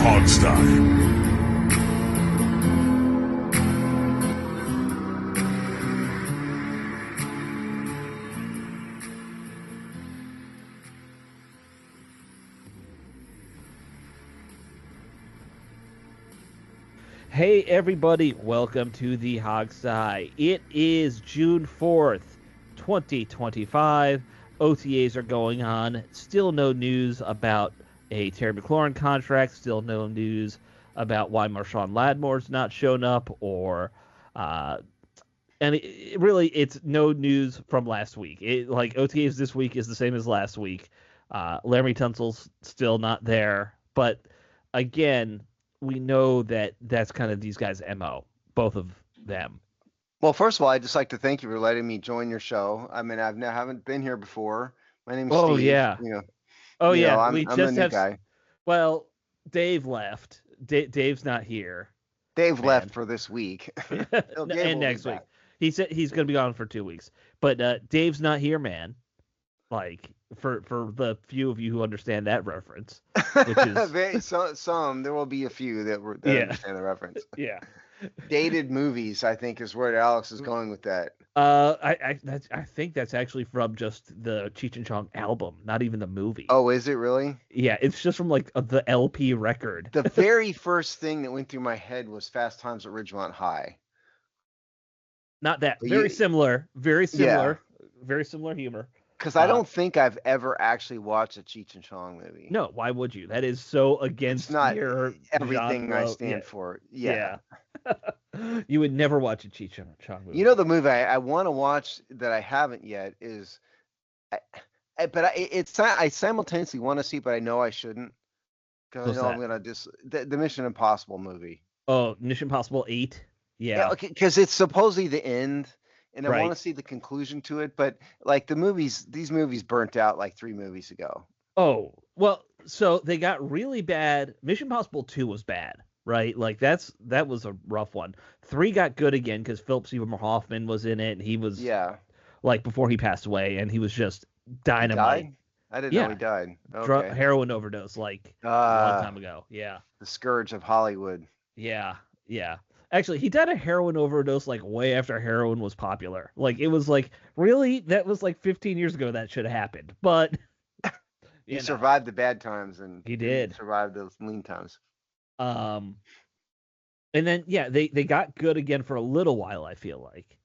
Hogstye. Hey everybody, welcome to the Hogseye. It is June 4th, 2025. OTAs are going on. Still no news about a Terry McLaurin contract. Still no news about why Marshawn Lattimer's not shown up uh and really it's no news from last week. Like OTAs this week is the same as last week. Laremy Tunsil's still not there, but again, we know that that's kind of these guys' MO, both of them. Well, first of all, I'd just like to thank you for letting me join your show. I mean, haven't been here before. My name's Oh Steve. yeah. Oh yeah. We I'm the just new have. guy. Well, Dave left. Dave's not here. Dave Man. left for this week. And next week. He said he's going to be gone for 2 weeks. But Dave's not here, man. Like for the few of you who understand that reference, which is some there will be a few that understand the reference. Yeah. Dated movies, I think, is where Alex is going with that. I think that's actually from just the Cheech and Chong album, not even the movie. Oh, is it really? Yeah, it's just from like the LP record. The very first thing that went through my head was Fast Times at Ridgemont High. Not that. Very similar. Very similar humor. Because I don't think I've ever actually watched a Cheech and Chong movie. No, why would you? That is so against your everything genre. I stand for. Yeah. You would never watch a Cheech and Chong movie. You know, the movie I want to watch that I haven't yet is, I simultaneously want to see, but I know I shouldn't. Because I know I'm gonna the Mission Impossible movie. Oh, Mission Impossible 8. Yeah. Because it's supposedly the end. And I want to see the conclusion to it, but like these movies burnt out like 3 movies ago. Oh, well, so they got really bad. Mission Impossible 2 was bad, right? Like that was a rough one. 3 got good again because Philip Seymour Hoffman was in it, and he was like before he passed away, and he was just dynamite. He died? I didn't know he died. Okay. Heroin overdose, like a long time ago. Yeah. The scourge of Hollywood. Yeah. Actually, he died of heroin overdose like way after heroin was popular. Like it was like really that was like 15 years ago that should have happened. But he survived the bad times and he did survive those lean times. And then they got good again for a little while, I feel like.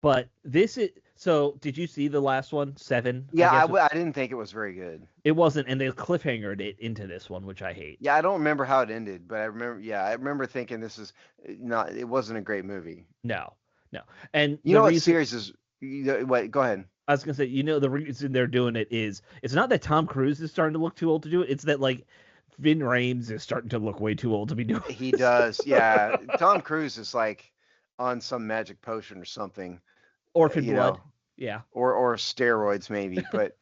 But this is so. Did you see the last one, 7? Yeah, I didn't think it was very good. It wasn't, and they cliffhangered it into this one, which I hate. Yeah, I don't remember how it ended, but I remember thinking this is not. It wasn't a great movie. No, and you know what series is? Wait, go ahead. I was gonna say, the reason they're doing it is it's not that Tom Cruise is starting to look too old to do it. It's that like Vin Rames is starting to look way too old to be doing it. He does, yeah. Tom Cruise is like on some magic potion or something. Orphan blood. Yeah. Or steroids maybe, but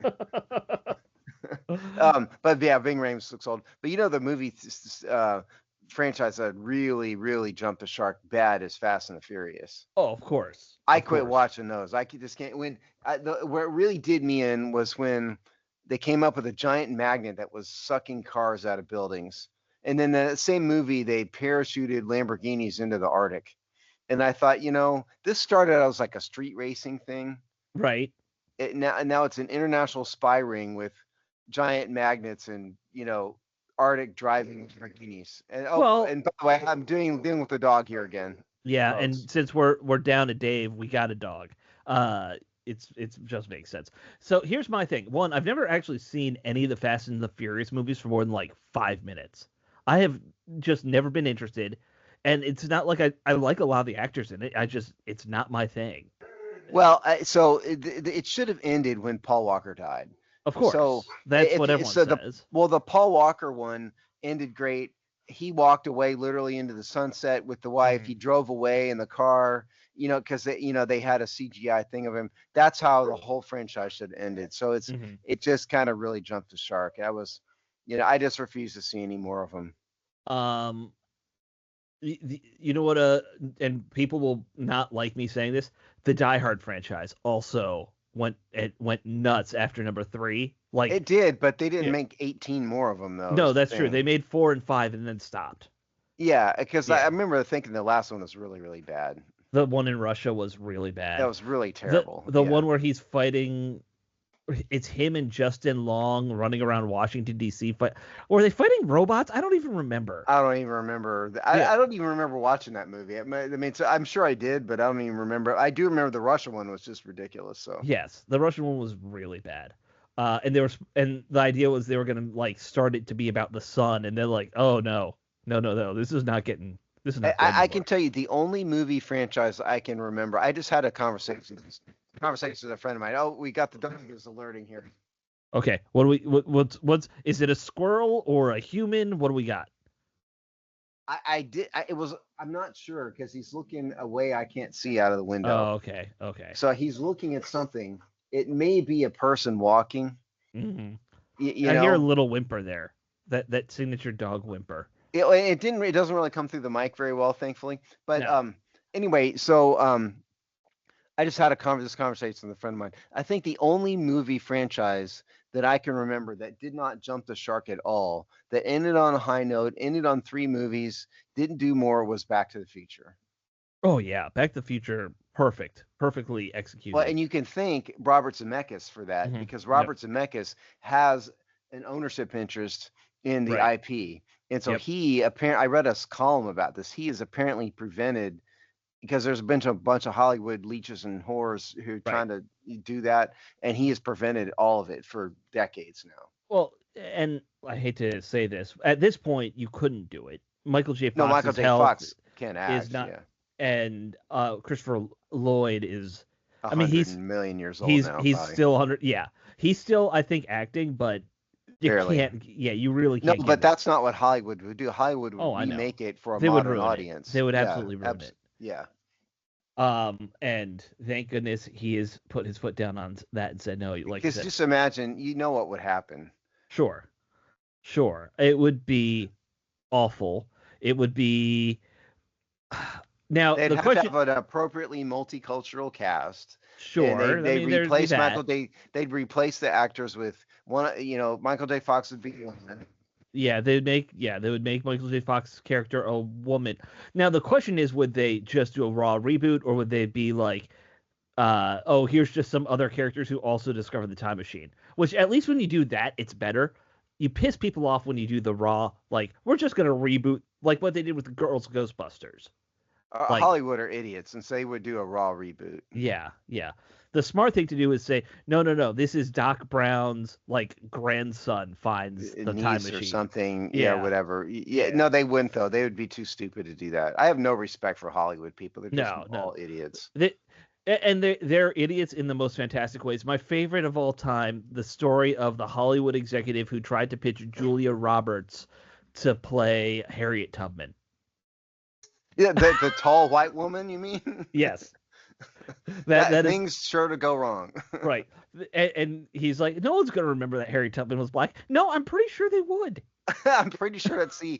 Ving Rhames looks old. But the movie franchise that really, really jumped the shark bad is Fast and the Furious. Oh, of course. I quit watching those. I just can't. Where it really did me in was when they came up with a giant magnet that was sucking cars out of buildings, and then the same movie they parachuted Lamborghinis into the Arctic. And I thought, this started out as like a street racing thing. Right. Now it's an international spy ring with giant magnets and, Arctic driving Lamborghinis. And and by the way, I'm dealing with the dog here again. Yeah, folks. And since we're down to Dave, we got a dog. It's just makes sense. So here's my thing. One, I've never actually seen any of the Fast and the Furious movies for more than like 5 minutes. I have just never been interested. And it's not like I like a lot of the actors in it. It's not my thing. Well, so it should have ended when Paul Walker died. Of course. So that's what everyone says. The Paul Walker one ended great. He walked away literally into the sunset with the wife. Mm-hmm. He drove away in the car, because they had a CGI thing of him. That's how the whole franchise should have ended. So it just kind of really jumped the shark. I just refuse to see any more of them. You know what? And people will not like me saying this. The Die Hard franchise also went nuts after number 3. Like It did, but they didn't yeah. make 18 more of them, though. No, Is the that's true. thing. They made 4 and 5 and then stopped. Yeah, because I Yeah. remember thinking the last one was really, really bad. The one in Russia was really That bad. was really terrible. The Yeah. one where he's fighting, it's him and Justin Long running around Washington D.C. Were they fighting robots? I don't even remember. I don't even remember. I don't even remember watching that movie. I mean, so I'm sure I did, but I don't even remember. I do remember the Russia one was just ridiculous. So Yes, the Russian one was really bad. And the idea was they were gonna like start it to be about the sun, and they're like, oh no, this is not good I can anymore. tell you the only movie franchise I can remember. I just had a conversation with a friend of mine. Oh, we got the doggies alerting here. Okay, what do we what's is it a squirrel or a human? What do we got? I'm not sure because he's looking away. I can't see out of the window. Oh, okay. So he's looking at something. It may be a person walking. Mm-hmm. You I know, hear a little whimper there. That signature dog whimper. it doesn't really come through the mic very well, thankfully. But No. anyway, so I just had this conversation with a friend of mine. I think the only movie franchise that I can remember that did not jump the shark at all, that ended on a high note, ended on 3 movies, didn't do more, was Back to the Future. Oh yeah, Back to the Future, perfectly executed. Well, and you can thank Robert Zemeckis for that Mhm. because Robert Zemeckis has an ownership interest in the Right. IP. And so Yep. he apparently, I read a column about this. He is apparently prevented because there's been a bunch of Hollywood leeches and whores who are Right. trying to do that, and he has prevented all of it for decades now. Well, and I hate to say this, at this point you couldn't do it. Michael J. No, Michael Fox's J. health Fox can't act. is not, Yeah, and Christopher Lloyd is. I mean, 100 million years old now. he's Probably. still 100. Yeah, he's still I think acting, but you Barely. can't. Yeah, you really No, can't. but that's not what Hollywood would do. Hollywood would I know. remake it for a They would modern ruin it. audience. They would absolutely ruin it. Yeah. And thank goodness he has put his foot down on that and said no. Like, Because just imagine, you know what would happen. Sure, it would be awful. It would be. Now They'd the have question. to have an appropriately multicultural cast. Sure, And they replace Michael. They'd replace the actors with one. Michael J. Fox would be one. Yeah, they would make Michael J. Fox's character a woman. Now the question is, would they just do a raw reboot, or would they be like, here's just some other characters who also discovered the time machine? Which at least when you do that, it's better. You piss people off when you do the raw, like we're just gonna reboot, like what they did with the Girls Ghostbusters. Hollywood are idiots, and so they would do a raw reboot. Yeah. The smart thing to do is say, no. This is Doc Brown's like grandson finds the time machine or something. Yeah, whatever. Yeah, no, they wouldn't though. They would be too stupid to do that. I have no respect for Hollywood people. They're just all idiots. They're idiots in the most fantastic ways. My favorite of all time, the story of the Hollywood executive who tried to pitch Julia Roberts to play Harriet Tubman. Yeah, the tall white woman, you mean? Yes. that thing's sure to go wrong. Right. And he's like, no one's going to remember that Harriet Tubman was black. No, I'm pretty sure they would. I'm pretty sure that's the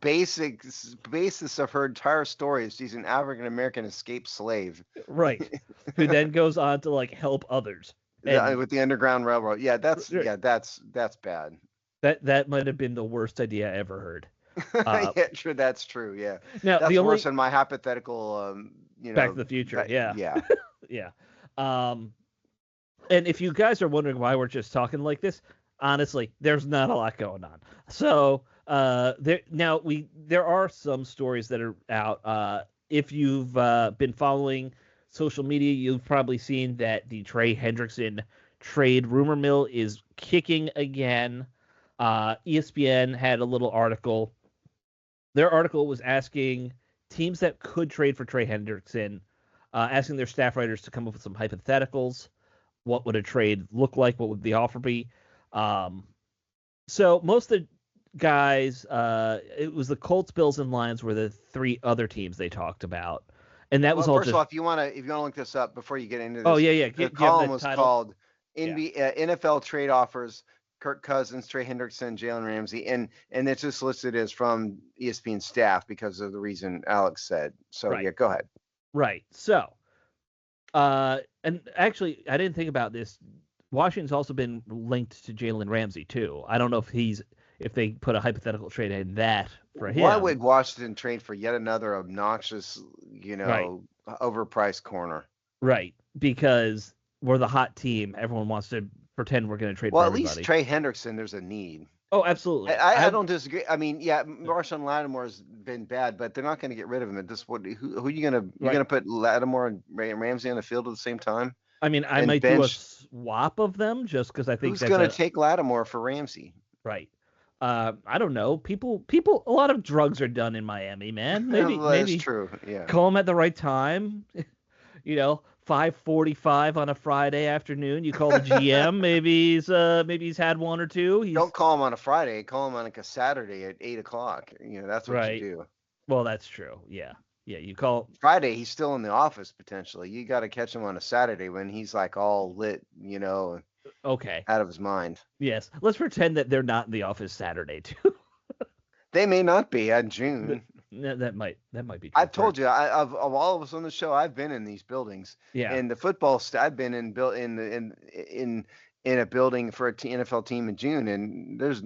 basis of her entire story is she's an African American escaped slave. Right. Who then goes on to like help others. With the Underground Railroad. Yeah, that's bad. That might have been the worst idea I ever heard. Yeah, sure, that's true. Yeah. Now, that's worse than my hypothetical Back to the Future. Yeah. Yeah. And if you guys are wondering why we're just talking like this, honestly, there's not a lot going on. So there are some stories that are out. If you've been following social media, you've probably seen that the Trey Hendrickson trade rumor mill is kicking again. ESPN had a little article. Their article was asking teams that could trade for Trey Hendrickson, asking their staff writers to come up with some hypotheticals. What would a trade look like? What would the offer be? So most of the guys, it was the Colts, Bills, and Lions were the 3 other teams they talked about, and that was all. First of all, if you want to look this up before you get into this, The column was called NFL trade offers. Kirk Cousins, Trey Hendrickson, Jalen Ramsey, and it's just listed as from ESPN staff because of the reason Alex said. So yeah, go ahead. Right. So And actually, I didn't think about this. Washington's also been linked to Jalen Ramsey too. I don't know if they put a hypothetical trade in that for Why him. would Washington trade for yet another obnoxious, Right, overpriced corner? right. Because we're the hot team. Everyone wants to pretend we're going to trade for Well, at least everybody. Trey Hendrickson, there's a need. Oh, I, absolutely. I I don't disagree. I mean, yeah, Marshawn Lattimore's been bad, but they're not going to get rid of him at this point. Who you gonna Right. put Lattimore and Ramsey on the field at the same time I mean, I and might do a bench? swap of them just because I think Who's that's going to a take Lattimore for Ramsey? right. I don't know. People. A lot of drugs are done in Miami, man. Maybe, Well, that's maybe true. Yeah. call him at the right time. 5:45 on a Friday afternoon. You call the GM. Maybe he's had one or two. Don't call him on a Friday. Call him on like a Saturday at 8 o'clock. That's what you Right. do. Well, that's true. Yeah. Yeah. You call. Friday, he's still in the office potentially. You got to catch him on a Saturday when he's like all lit, Okay. out of his mind. Yes. Let's pretend that they're not in the office Saturday too. They may not be in June. That might be true. I've told you, of all of us on the show, I've been in these buildings. Yeah. And the football I've been in a building for a NFL team in June, and there's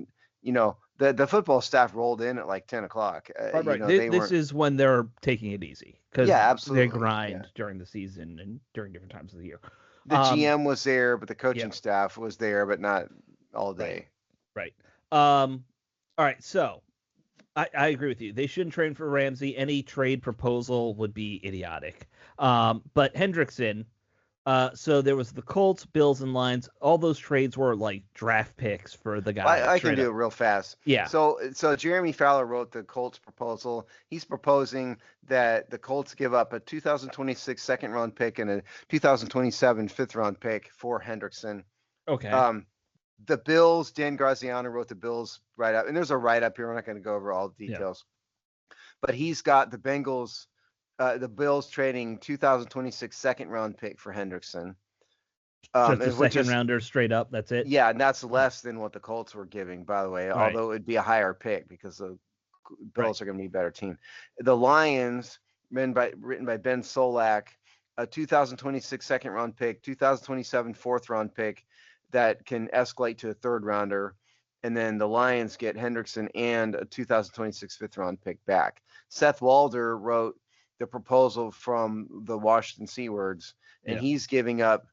the football staff rolled in at like 10 o'clock. Right. They This weren't. is when they're taking it easy because Yeah, they absolutely. grind Yeah. during the season and during different times of the year. The GM was there, but the coaching Yeah. staff was there, but not all day. Right. All right. So I agree with you. They shouldn't trade for Ramsey. Any trade proposal would be idiotic. But Hendrickson. So there was the Colts, Bills, and Lions. All those trades were like draft picks for the guy. I can do it real fast. Yeah. So Jeremy Fowler wrote the Colts proposal. He's proposing that the Colts give up a 2026 second round pick and a 2027 fifth round pick for Hendrickson. Okay. The Bills, Dan Graziano wrote the Bills write up, and there's a write up here. We're not going to go over all the details, but he's got the Bengals, the Bills trading 2026 second round pick for Hendrickson. Just a second rounder straight up. That's it. Yeah, and that's less than what the Colts were giving, by the way. Right. Although it'd be a higher pick because the Bills are going to be a better team. The Lions, written by Ben Solak, a 2026 second round pick, 2027 fourth round pick that can escalate to a third rounder, and then the Lions get Hendrickson and a 2026 fifth round pick back. Seth Walder wrote the proposal from the Washington Seawards, and he's giving up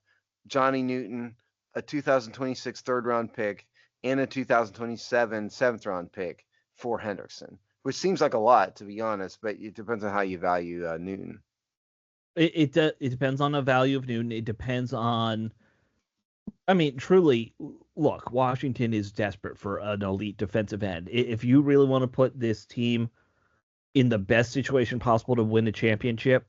Johnny Newton, a 2026 third round pick, and a 2027 seventh round pick for Hendrickson, which seems like a lot, to be honest, but it depends on how you value Newton. It depends on the value of Newton. It depends on. I mean, truly, look, Washington is desperate for an elite defensive end. If you really want to put this team in the best situation possible to win a championship,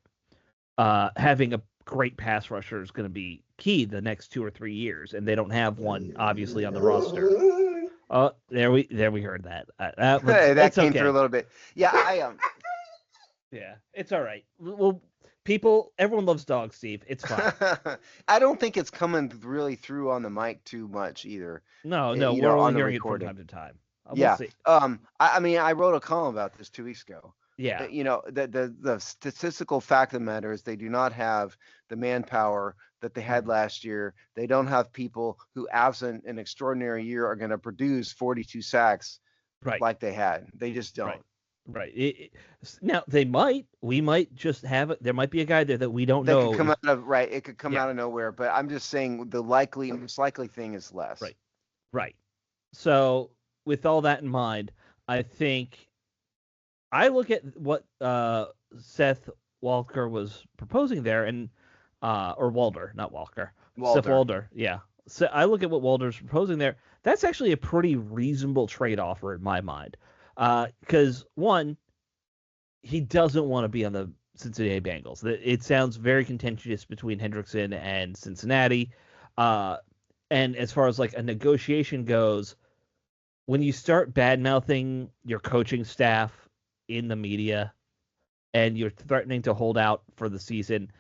having a great pass rusher is going to be key the next 2 or 3 years, and they don't have one obviously on the roster. There we heard that. That came through a little bit. Yeah, Yeah, it's all right. Well, everyone loves dogs, Steve. It's fine. I don't think it's coming really through on the mic too much either. No, we're only hearing it from time to time. Yeah. I mean, I wrote a column about this 2 weeks ago. Yeah. The statistical fact of the matter is they do not have the manpower that they had last year. They don't have people who, absent an extraordinary year, are going to produce 42 sacks like they had. They just don't. Right. Now we might just have it. There might be a guy there that we don't know. Could come it could come out of nowhere, but I'm just saying the most likely thing is less. Right. So with all that in mind, I think I look at what Seth Walker was proposing there, and or Walder, not Walker. Seth Walder. Yeah. So I look at what Walder's proposing there. That's actually a pretty reasonable trade offer in my mind. Because one, he doesn't want to be on the Cincinnati Bengals. It sounds very contentious between Hendrickson and Cincinnati. And as far as like a negotiation goes, when you start bad-mouthing your coaching staff in the media and you're threatening to hold out for the season,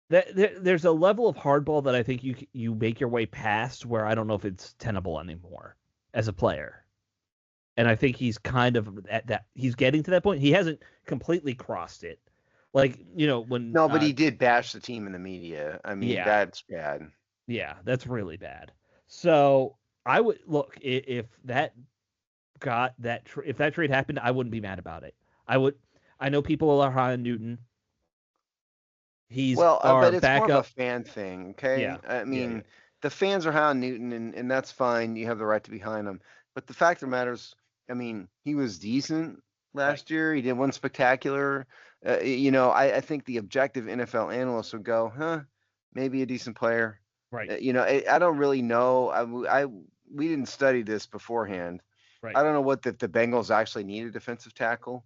there's a level of hardball that I think you make your way past where I don't know if it's tenable anymore as a player. And I think he's kind of at that. He's getting to that point. He hasn't completely crossed it, Like, when No, but he did bash the team in the media. I mean, yeah, that's bad. yeah, that's really bad. So I would look if if that trade happened, I wouldn't be mad about it. I would. I know people are high on Newton. He's Well, our but it's more of a backup. fan thing, Yeah, okay? I yeah. mean, the fans are high on Newton, and that's fine. You have the right to be behind him. But the fact of the matter is, I mean, he was decent Right, last year. He did one spectacular. I think the objective NFL analysts would go, huh, maybe a decent player. right, I don't really know. We didn't study this beforehand. right. I don't know what the Bengals actually need a defensive tackle.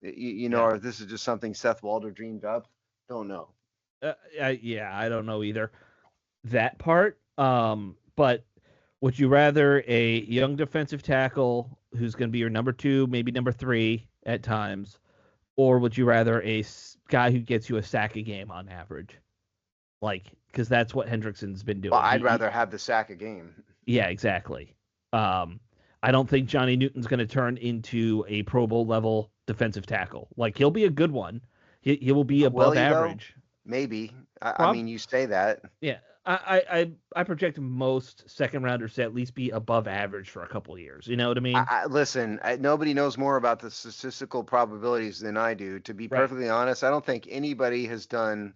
Yeah. Or if this is just something Seth Walder dreamed up. Don't know. Yeah, I don't know either. That part. But would you rather a young defensive tackle who's going to be your number two, maybe number three at times, or would you rather guy who gets you a sack a game on average? Like, because that's what Hendrickson's been Well, doing. I'd rather have the sack a game. Yeah, exactly. Um, I don't think Johnny Newton's going to turn into a Pro Bowl level defensive tackle. Like, he'll be a good one. He will be Will above he though? average. Maybe. I mean, you say that. Yeah, I project most second rounders to at least be above average for a couple of years. You know what I mean? Listen, nobody knows more about the statistical probabilities than I do. To be Right. perfectly honest, I don't think anybody has done,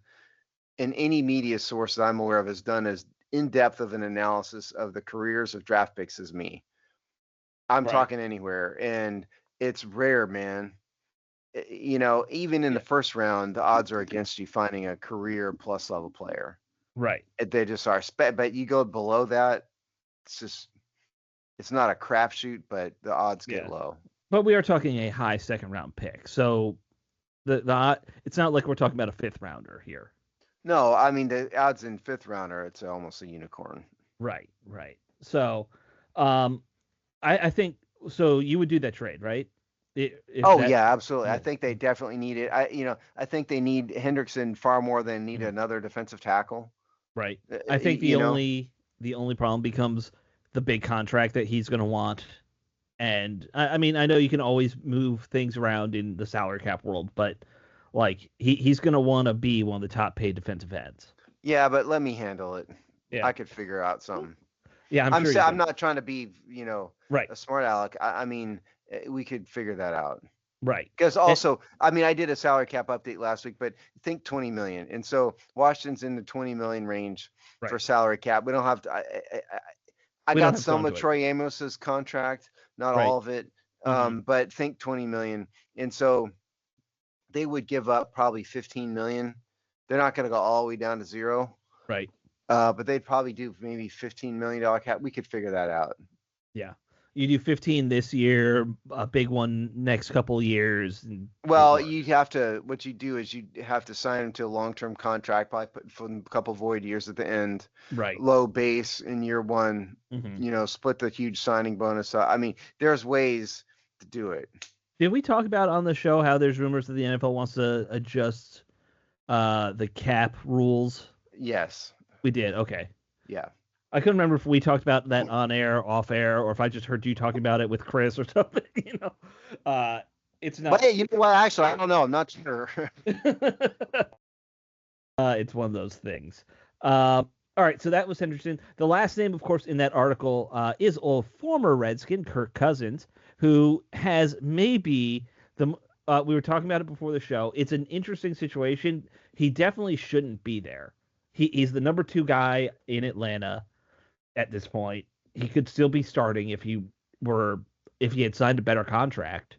in any media source that I'm aware of, has done as in depth of an analysis of the careers of draft picks as me. I'm Right. talking anywhere, and it's rare, man. Even in Yeah. the first round, the odds are against you finding a career plus level player. Right. They just are. But you go below that, it's not a crapshoot, but the odds get Yeah. low. But we are talking a high second round pick, so the it's not like we're talking about a fifth rounder here. No, I mean the odds in fifth rounder, it's almost a unicorn. Right. Right. So, um, I think so. You would do that trade, right? If Oh that. yeah, absolutely. I Yeah. think they definitely need it. I think they need Hendrickson far more than need Mhm. another defensive tackle. Right. Uh, I think you know, the only problem becomes the big contract that he's going to want. And I mean, I know you can always move things around in the salary cap world, but like he's going to want to be one of the top paid defensive ends. yeah, but let me handle it. Yeah. I could figure out something. Yeah, I'm sure you I'm could. not trying to be, Right. a smart aleck. I mean, we could figure that out. Right. Because And, also, I mean, I did a salary cap update last week, but think 20 million, and so Washington's in the 20 million range for right. salary cap. We don't have to. I We don't got have to go some of into it. Troy Amos's contract, not Right. all of it, Hmm. but think 20 million, and so they would give up probably 15 million. They're not going to go all the way down to zero, Right. but they'd probably do maybe $15 million cap. We could figure that out. Yeah. You do 15 this year, a big one next couple years, and move Well, on. what you do is you have to sign him to a long-term contract, probably put for a couple void years at the end, Right. low base in year one, Hmm. split the huge signing bonus. I mean, there's ways to do it. Did we talk about on the show how there's rumors that the NFL wants to adjust the cap rules? Yes. We did. Okay. Yeah. I couldn't remember if we talked about that on air, off air, or if I just heard you talking about it with Chris or something. It's But not. hey, you know what? Actually, I don't know. I'm not sure. It's one of those things. All right, so that was interesting. The last name, of course, in that article is a former Redskin, Kirk Cousins, who has maybe the. We were talking about it before the show. It's an interesting situation. He definitely shouldn't be there. He's the number two guy in Atlanta at this point. He could still be starting if he had signed a better contract.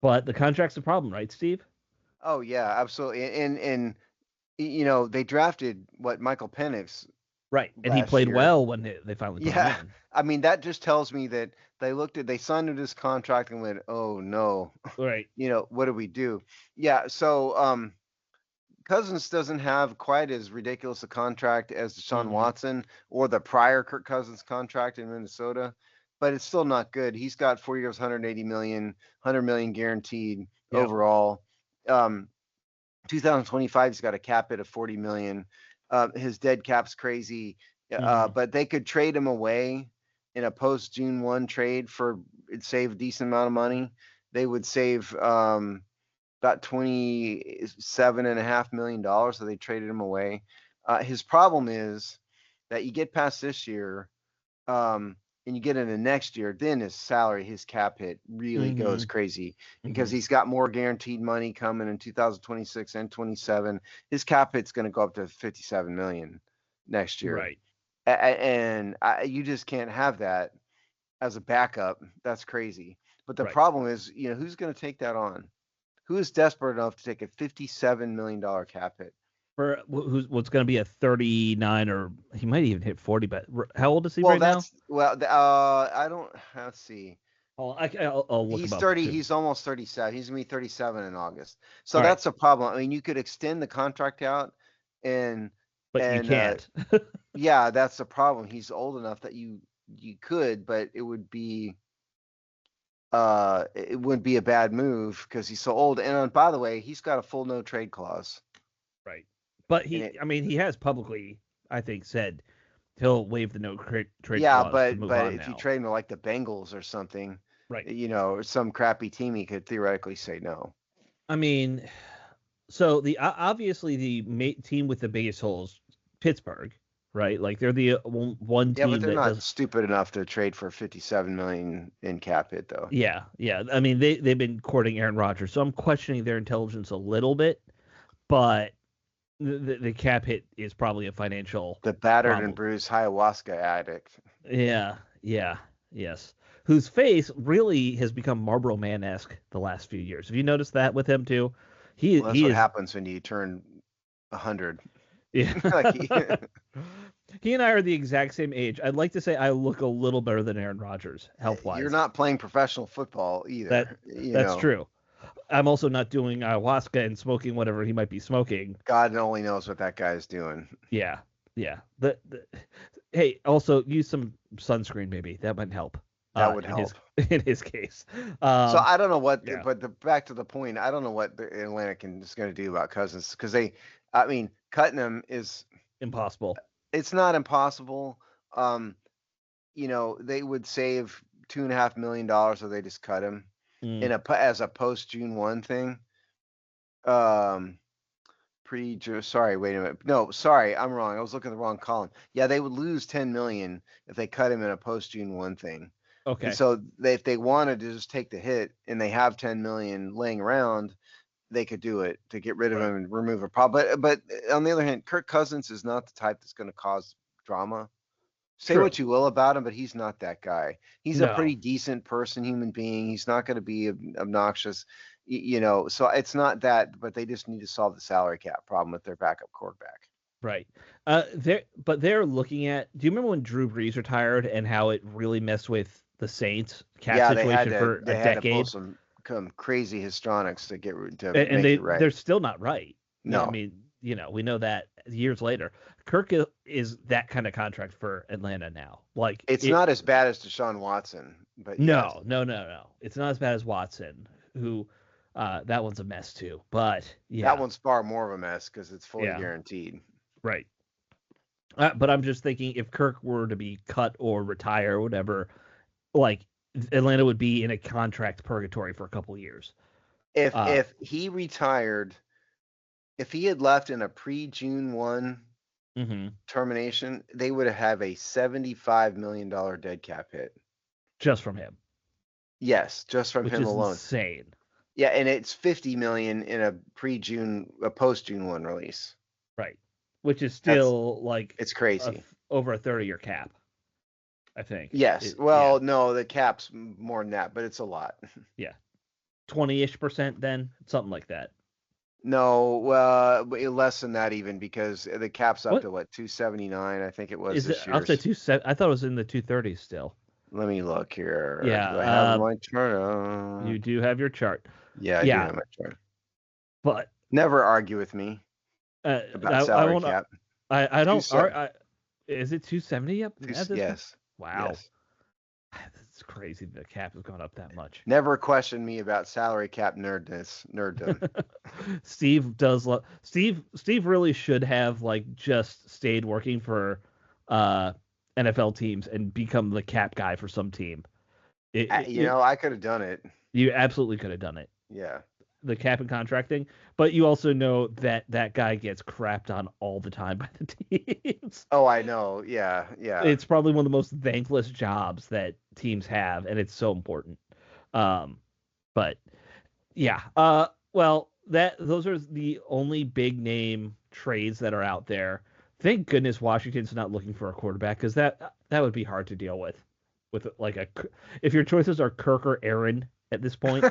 But the contract's the problem, right, Steve? Oh yeah, absolutely. And they drafted Michael Penix Right, and he last played year. well when they finally put him Yeah. in. I mean, that just tells me that they signed him to this contract and went, oh no, Right. what do we do? Yeah. So, Cousins doesn't have quite as ridiculous a contract as Deshaun Hmm. Watson or the prior Kirk Cousins contract in Minnesota, but it's still not good. He's got 4 years, 180 million, 100 million guaranteed Yep. overall. 2025, he's got a cap hit of 40 million. His dead cap's crazy, Hmm. but they could trade him away in a post June 1 trade for it'd save a decent amount of money. They would save about $27.5 million, so they traded him away. His problem is that you get past this year, and you get into next year, then his salary, his cap hit really goes crazy because he's got more guaranteed money coming in 2026 and 27. His cap hit's going to go up to 57 million next year. Right. And you just can't have that as a backup. That's crazy. But the problem is, who's going to take that on? Who is desperate enough to take a $57 million cap hit? For what's going to be a 39, or he might even hit 40, but how old is he right now? I don't, let's see. I'll look He's him up 30. too. He's almost 37. He's going to be 37 in August. So that's a problem. I mean, you could extend the contract out but you can't. Yeah, that's the problem. He's old enough that you could, but it would be it wouldn't be a bad move because he's so old. And by the way, he's got a full no trade clause. Right. But he has publicly, I think, said he'll waive the no trade clause. Yeah, but if you trade him to like the Bengals or something, right? Or some crappy team, he could theoretically say no. I mean, so obviously the team with the biggest holes, Pittsburgh, right? Like they're the one team. Yeah, but they're not stupid enough to trade for 57 million in cap hit, though. Yeah. I mean, they've been courting Aaron Rodgers, so I'm questioning their intelligence a little bit, but the cap hit is probably a financial. The battered and bruised ayahuasca addict. Yes. Whose face really has become Marlboro Man-esque the last few years. Have you noticed that with him too? That's what happens when you turn 100. Yeah. He and I are the exact same age. I'd like to say I look a little better than Aaron Rodgers, health-wise. You're not playing professional football either. That's true. I'm also not doing ayahuasca and smoking whatever he might be smoking. God only knows what that guy is doing. Yeah. Hey, also use some sunscreen, maybe that might help. That would help in his case. So I don't know what, but back to the point, I don't know what the Atlantic is going to do about Cousins because cutting him is impossible. It's not impossible. They would save $2.5 million if they just cut him as a post June 1 thing. Sorry, wait a minute. No, sorry, I'm wrong. I was looking at the wrong column. Yeah, they would lose 10 million if they cut him in a post June 1 thing. Okay. And so if they wanted to just take the hit and they have 10 million laying around, they could do it to get rid of him and remove a problem. But on the other hand, Kirk Cousins is not the type that's going to cause drama. Say what you will about him, but he's not that guy. He's a pretty decent person, human being. He's not going to be obnoxious, so it's not that, but they just need to solve the salary cap problem with their backup quarterback. Right. They're looking at, do you remember when Drew Brees retired and how it really messed with the Saints cap situation for a decade? Had to pull some crazy histrionics to make it right. They're still not right. No. I mean, we know that years later. Kirk is that kind of contract for Atlanta now. Like it's not as bad as Deshaun Watson, but no. It's not as bad as Watson, who that one's a mess too. But that one's far more of a mess because it's fully guaranteed. Right. But I'm just thinking if Kirk were to be cut or retire or whatever, like Atlanta would be in a contract purgatory for a couple of years. If he retired, if he had left in a pre-June 1 termination, they would have a $75 million dead cap hit. Just from him. Yes, just from him alone. Insane. Yeah, and it's $50 million in a post-June 1 release. Right. Which is still it's crazy. Over a 30-year cap, I think. Yes. No, the cap's more than that, but it's a lot. Yeah. 20-ish% then, something like that. No, less than that even because the cap's up to 279, I think it was this year. Up to 270? I thought it was in the 230s still. Let me look here. Yeah. Do I have my chart? You do have your chart. Yeah, I do have my chart. But never argue with me about salary cap. I don't. Is it 270 up? Yes. Wow. Yes. That's crazy. The cap has gone up that much. Never question me about salary cap nerddom. Steve really should have just stayed working for NFL teams and become the cap guy for some team. I could have done it. You absolutely could have done it. Yeah. the cap and contract thing, but you also know that that guy gets crapped on all the time by the teams. Oh, I know. Yeah, yeah. It's probably one of the most thankless jobs that teams have, and it's so important. Um, but yeah, well, those are the only big name trades that are out there. Thank goodness Washington's not looking for a quarterback because that would be hard to deal with like if your choices are Kirk or Aaron at this point.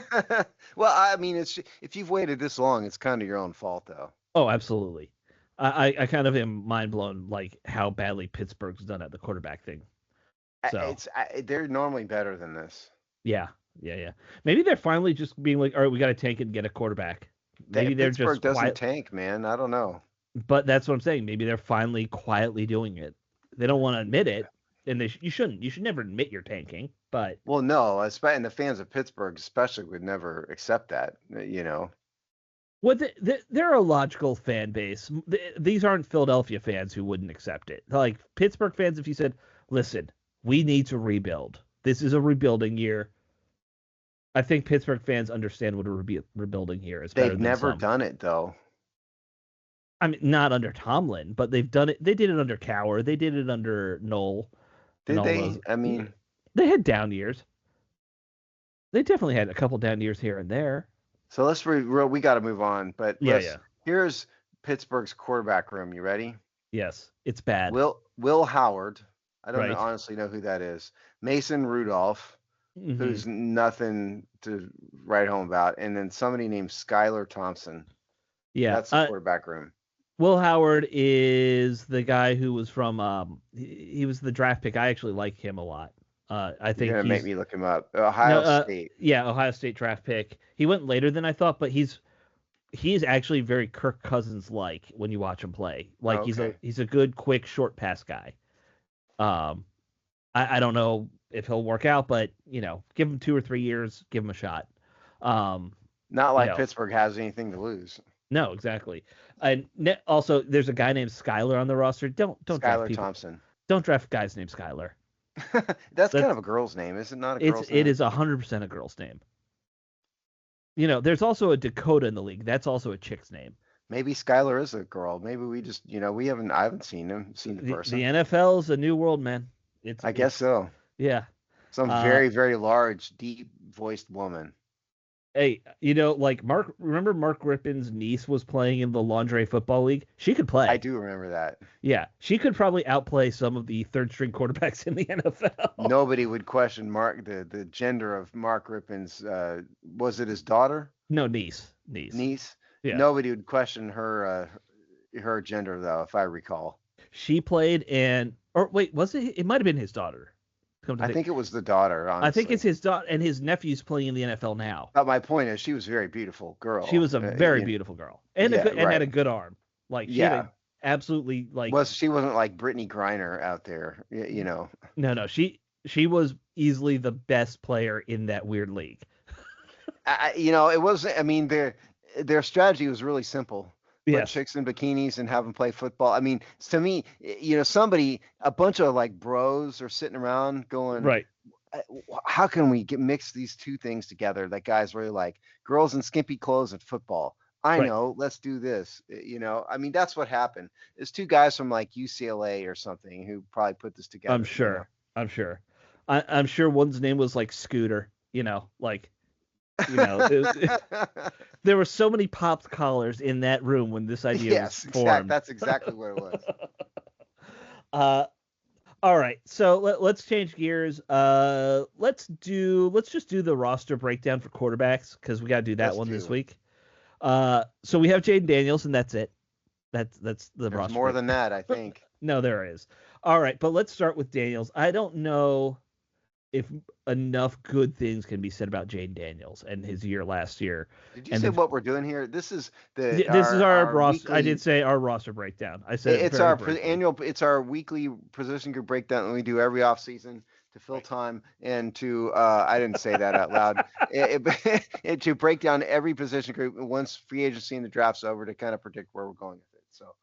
Well, I mean, if you've waited this long, it's kind of your own fault, though. Oh, absolutely. I kind of am mind blown like how badly Pittsburgh's done at the quarterback thing. So They're normally better than this. yeah. Maybe they're finally just being like, all right, we got to tank and get a quarterback. Maybe they're Pittsburgh just doesn't tank, man. I don't know. But that's what I'm saying. Maybe they're finally quietly doing it. They don't want to admit it, and you shouldn't. You should never admit you're tanking. But well, no, and the fans of Pittsburgh especially would never accept that. You know. What they're a logical fan base. These aren't Philadelphia fans who wouldn't accept it. Like Pittsburgh fans, if you said, "Listen, we need to rebuild. This is a rebuilding year." I think Pittsburgh fans understand what a rebuilding year is. They've never done it though. I mean, not under Tomlin, but they've done it. They did it under Cowher. They did it under Knoll. Did they? I mean, they had down years. They definitely had a couple down years here and there. So we got to move on. But here's Pittsburgh's quarterback room. You ready? Yes, it's bad. Will Howard. I don't honestly know who that is. Mason Rudolph, who's nothing to write home about, and then somebody named Skylar Thompson. Yeah, that's the quarterback room. Will Howard is the guy who was from. He was the draft pick. I actually like him a lot. I think you're gonna make me look him up. Ohio State. Yeah, Ohio State draft pick. He went later than I thought, but he's actually very Kirk Cousins like when you watch him play. Like he's a good, quick, short pass guy. I don't know if he'll work out, but give him 2 or 3 years, give him a shot. Not like Pittsburgh has anything to lose. No, exactly. And also, there's a guy named Skyler on the roster. Don't Skylar Thompson. Don't draft guys named Skyler. That's kind of a girl's name, is it not? A girl's name? It is 100% a girl's name. There's also a Dakota in the league. That's also a chick's name. Maybe Skyler is a girl. Maybe we just, I haven't seen the person. The NFL is a new world, man. I guess so. Yeah. Some very, very large, deep-voiced woman. Hey, remember Mark Rippon's niece was playing in the Lingerie Football League? She could play. I do remember that. Yeah, she could probably outplay some of the third-string quarterbacks in the NFL. Nobody would question the gender of Mark Rippon's. Was it his daughter? No, niece. Niece. Yeah. Nobody would question her gender, though, if I recall. She played was it? It might have been his daughter. I think it was the daughter, honestly. I think it's his daughter, and his nephew's playing in the NFL now. But my point is, she was a very beautiful girl. She was a very beautiful girl, and had a good arm. She had absolutely she wasn't like Brittany Griner out there, No, she was easily the best player in that weird league. It was. I mean, their strategy was really simple. Put chicks in bikinis and have them play football. I mean, to me, a bunch of bros are sitting around going, right, how can we mix these two things together that guys really like? Girls in skimpy clothes and football. I know, let's do this. I mean, that's what happened. It's two guys from UCLA or something who probably put this together. I'm sure. I'm sure one's name was Scooter, there were so many popped collars in that room when this idea was formed. That's exactly what it was. All right, so let's change gears. Let's just do the roster breakdown for quarterbacks because we got to do that this week. So we have Jayden Daniels, and that's it. That's the roster. More than that, I think. No, there is. All right, but let's start with Daniels. I don't know if enough good things can be said about Jayden Daniels and his year last year. Did you say what we're doing here? This is our roster. Weekly, I did say our roster breakdown. I said it's our annual. It's our weekly position group breakdown that we do every off season to fill time and to. I didn't say that out loud. To break down every position group once free agency and the draft's over to kind of predict where we're going with it. So.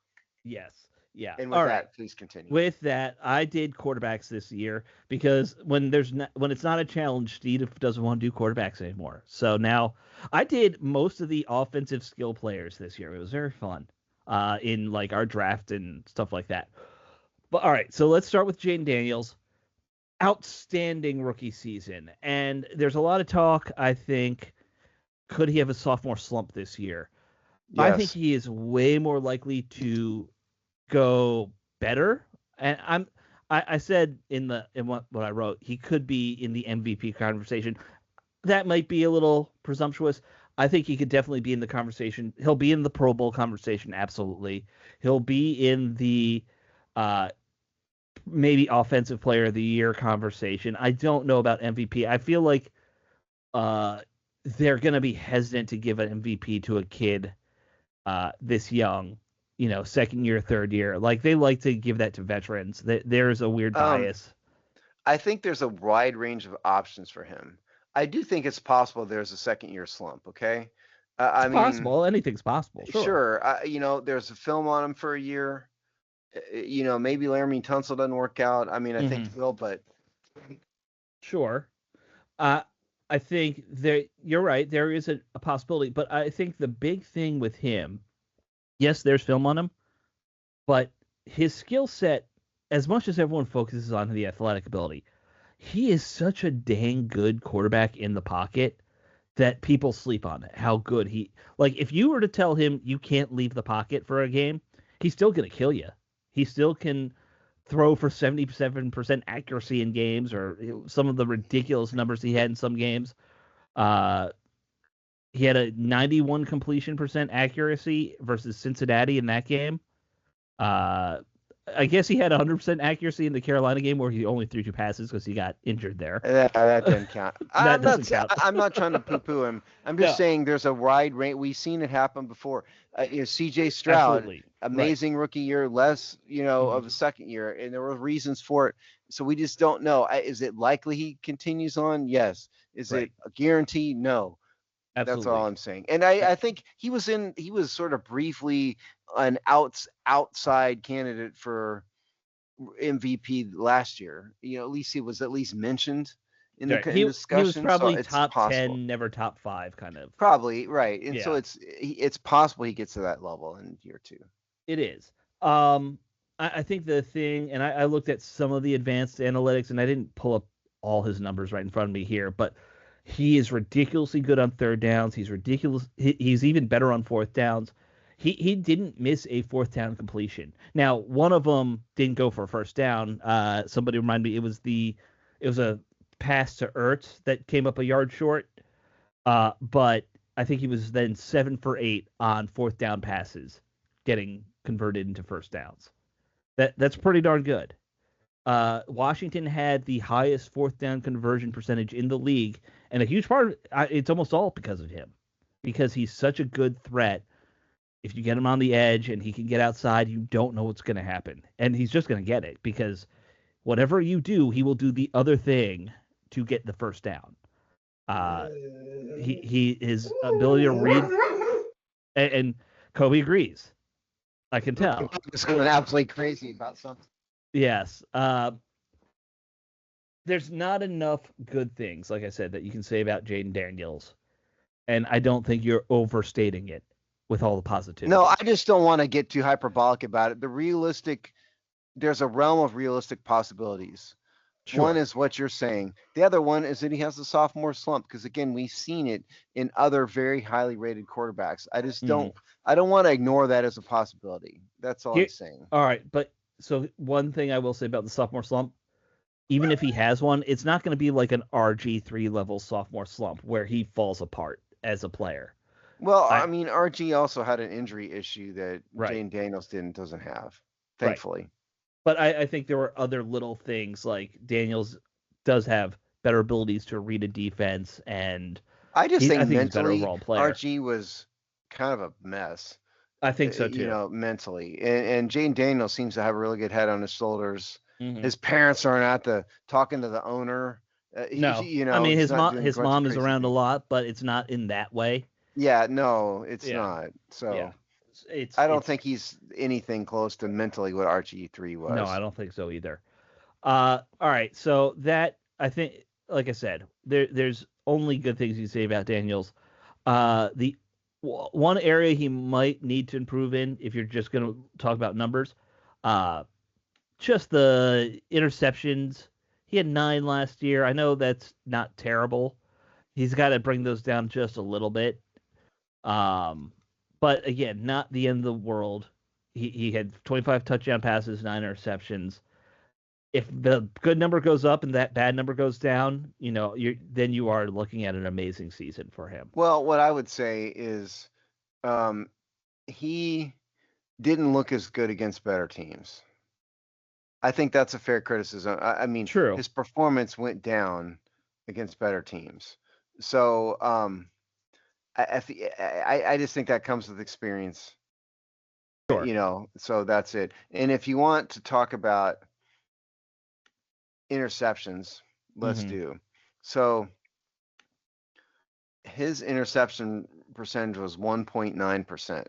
Yes. Yeah. And with All that, right. please continue. With that, I did quarterbacks this year because when it's not a challenge, Steve doesn't want to do quarterbacks anymore. So now I did most of the offensive skill players this year. It was very fun in like our draft and stuff like that. But all right, so let's start with Jaden Daniels. Outstanding rookie season, and there's a lot of talk. I think could he have a sophomore slump this year? I think Yes. he is way more likely to go better. And I said in what I wrote, he could be in the MVP conversation. That might be a little presumptuous. I think he could definitely be in the conversation. He'll be in the Pro Bowl conversation, absolutely. He'll be in the uh, maybe Offensive Player of the Year conversation. I don't know about MVP. I feel like uh, they're going to be hesitant to give an MVP to a kid this young, second year, third year. Like they like to give that to veterans. There's a weird Um, bias. I think there's a wide range of options for him. I do think it's possible there's a second year slump. Okay. It's I mean, possible. Anything's possible. Sure. sure. There's a film on him for a year. Maybe Laramie Tunsil doesn't work out. I mean, I think Hmm. he will, but Sure. Uh, I think you're right. There is a possibility, but I think the big thing with him, yes, there's film on him, but his skill set, as much as everyone focuses on the athletic ability, he is such a dang good quarterback in the pocket that people sleep on it. How good like if you were to tell him you can't leave the pocket for a game, he's still gonna kill you. He still can throw for 77% accuracy in games, or some of the ridiculous numbers he had in some games. Uh, he had a 91 completion percent accuracy versus Cincinnati in that game. Uh, I guess he had 100% accuracy in the Carolina game where he only threw 2 passes because he got injured there. that doesn't count. That doesn't count. I'm not trying to poo-poo him. I'm just No, saying there's a wide range. We've seen it happen before. C.J. Stroud, absolutely. amazing rookie year, less Mhm. of a second year, and there were reasons for it. So we just don't know. Is it likely he continues on? Yes. Is Right. it a guarantee? No. That's all Absolutely. I'm saying. And I think he was sort of briefly an outside candidate for MVP last year. At least he was at least mentioned in Right. in He was discussion, so probably it's top possible. 10, never top 5 kind of. Probably right, and so Yeah, it's possible he gets to that level in year two. it is. I think the thing, and I looked at some of the advanced analytics, and I didn't pull up all his numbers right in front of me here, but he is ridiculously good on third downs. He's ridiculous. He's even better on fourth downs. He didn't miss a fourth down completion. Now, one of them didn't go for a first down. Somebody remind me, it was a pass to Ertz that came up a yard short. But I think he was then 7 for 8 on fourth down passes, getting converted into first downs. That's pretty darn good. Washington had the highest fourth down conversion percentage in the league, and a huge part of it's almost all because of him, because he's such a good threat. If you get him on the edge and he can get outside, you don't know what's going to happen, and he's just going to get it because whatever you do, he will do the other thing to get the first down. Uh, his ability to read, and Kobe agrees. I can tell. It's going absolutely crazy about something. Yes. There's not enough good things, like I said, that you can say about Jaden Daniels, and I don't think you're overstating it with all the positivity. No, I just don't want to get too hyperbolic about it. There's a realm of realistic possibilities. Sure. One is what you're saying. The other one is that he has a sophomore slump because again, we've seen it in other very highly rated quarterbacks. I just don't. I don't want to ignore that as a possibility. That's all I'm saying. All right, but so one thing I will say about the sophomore slump, even if he has one, it's not going to be like an RG3 level sophomore slump where he falls apart as a player. Well, I mean, RG also had an injury issue that Jaden Daniels doesn't have, thankfully. Right. But I think there were other little things like Daniels does have better abilities to read a defense, and I think mentally, he's a better overall player. RG was kind of a mess. I think so too. Mentally, and Jaden Daniels seems to have a really good head on his shoulders. Mm-hmm. His parents aren't out talking to the owner. No, I mean his mom is around a lot, but it's not in that way. Yeah, no, it's not. So, I don't it's think he's anything close to mentally what RG3 no, I was. don't think so either. All right, so that I think, like I said, there's only good things you say about Daniels. The one area he might need to improve in, if you're just going to talk about numbers, uh, just the interceptions. He had 9 last year. I know that's not terrible. He's got to bring those down just a little bit. Um, but again, not the end of the world. He had 25 touchdown passes, 9 interceptions. If the good number goes up and that bad number goes down, then you are looking at an amazing season for him. Well, what I would say is um, he didn't look as good against better teams. I think that's a fair criticism. I mean, True. his performance went down against better teams. So I just think that comes with experience. Sure. So that's it. And if you want to talk about interceptions, let's Hmm. do. So his interception percentage was 1.9%.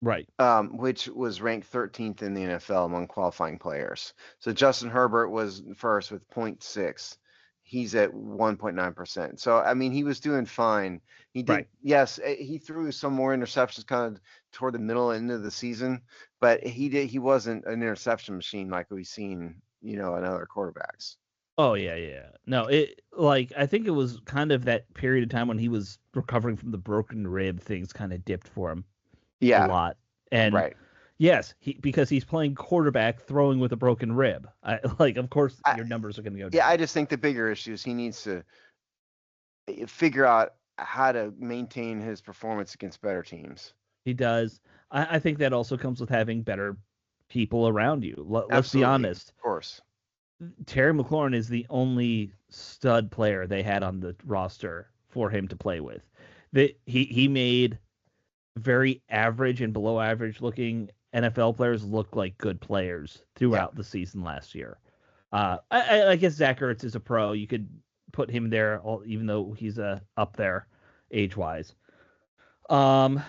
Right. Which was ranked 13th in the NFL among qualifying players. So Justin Herbert was first with 0.6. He's at 1.9%. So I mean, he was doing fine. He did, Right. yes, he threw some more interceptions kind of toward the middle end of the season, but he wasn't an interception machine like we've seen, in other quarterbacks. Oh yeah, yeah. No, I think it was kind of that period of time when he was recovering from the broken rib, things kind of dipped for him a Yeah, lot. And right. yes, because he's playing quarterback throwing with a broken rib. Of course I, your numbers are going to go yeah, down. I just think the bigger issue is he needs to figure out how to maintain his performance against better teams. He does. I think that also comes with having better people around you. Let's be Absolutely, honest. of course. Terry McLaurin is the only stud player they had on the roster for him to play with. He made very average and below average looking NFL players look like good players Yeah, throughout the season last year. I guess Zach Ertz is a pro. You could put him there, even though he's up there age wise. Um,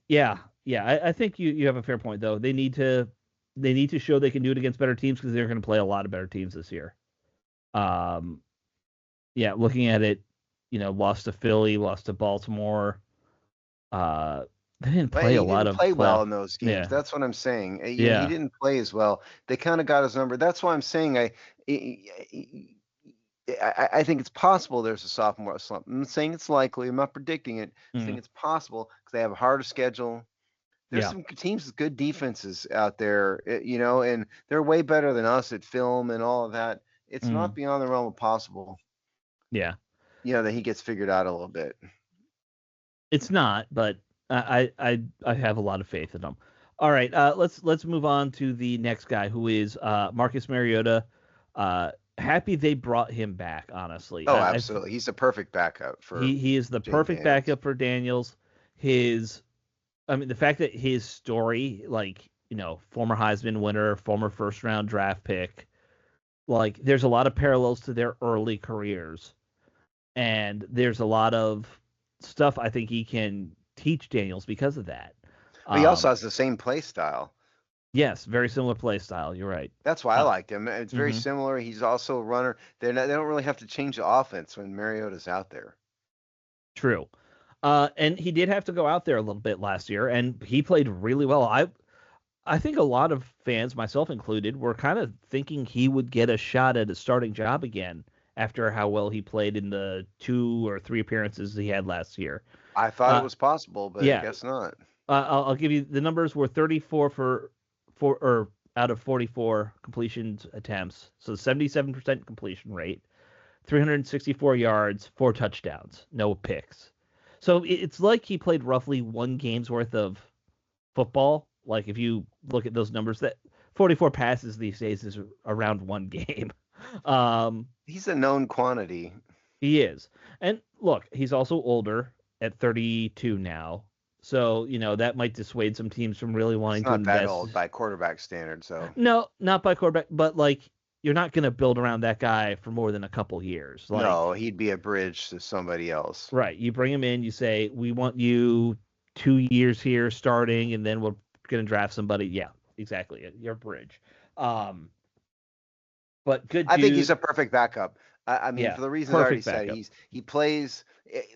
yeah, yeah. I think you have a fair point though. They need to show they can do it against better teams because they're going to play a lot of better teams this year. Um, yeah, looking at it, lost to Philly, lost to Baltimore. Uh, they didn't but play a he lot didn't of play well playoff. in those games. Yeah, That's what I'm saying. He yeah, didn't play as well. They kind of got his number. That's why I'm saying I think it's possible there's a sophomore slump. I'm not saying it's likely. I'm not predicting it. I'm saying mm, it's possible because they have a harder schedule. There's yeah, some teams with good defenses out there, and they're way better than us at film and all of that. It's not mm, beyond the realm of possible, yeah. that he gets figured out a little bit. It's not, but I have a lot of faith in them. All right, let's move on to the next guy, who is Marcus Mariota. Happy they brought him back. Honestly, Oh, absolutely. He's the perfect backup for he is the Jay perfect Daniels. backup for Daniels. His, I mean, the fact that his story, former Heisman winner, former first round draft pick, there's a lot of parallels to their early careers, and there's a lot of stuff I think he can teach Daniels because of that. But he also Um, has the same play style. yes, very similar play style. You're right. That's why I Uh, liked him. It's very hmm similar. He's also a runner. They don't really have to change the offense when Mariota's out there. True. And he did have to go out there a little bit last year, and he played really well. I think a lot of fans, myself included, were kind of thinking he would get a shot at a starting job again after how well he played in the 2 or 3 appearances he had last year. I thought it Uh, was possible, but I yeah, guess not. I'll give you the numbers were 34 or out of 44 completions attempts, so 77% completion rate, 364 yards, 4 touchdowns, no picks. So it's like he played roughly 1 game's worth of football. Like if you look at those numbers, that 44 passes these days is around 1 game. Um, He's a known quantity. he is, and look, he's also older at 32 now, so that might dissuade some teams from really He's wanting to not that invest. old by quarterback standards, so No, not by quarterback, but you're not going to build around that guy for more than a couple years. no, he'd be a bridge to somebody else. Right, you bring him in, you say we want you 2 years here starting, and then we're going to draft somebody. Yeah, exactly. Your bridge. But good dude. I think he's a perfect backup. I mean, Yeah, for the reasons I already perfect backup. said, he plays.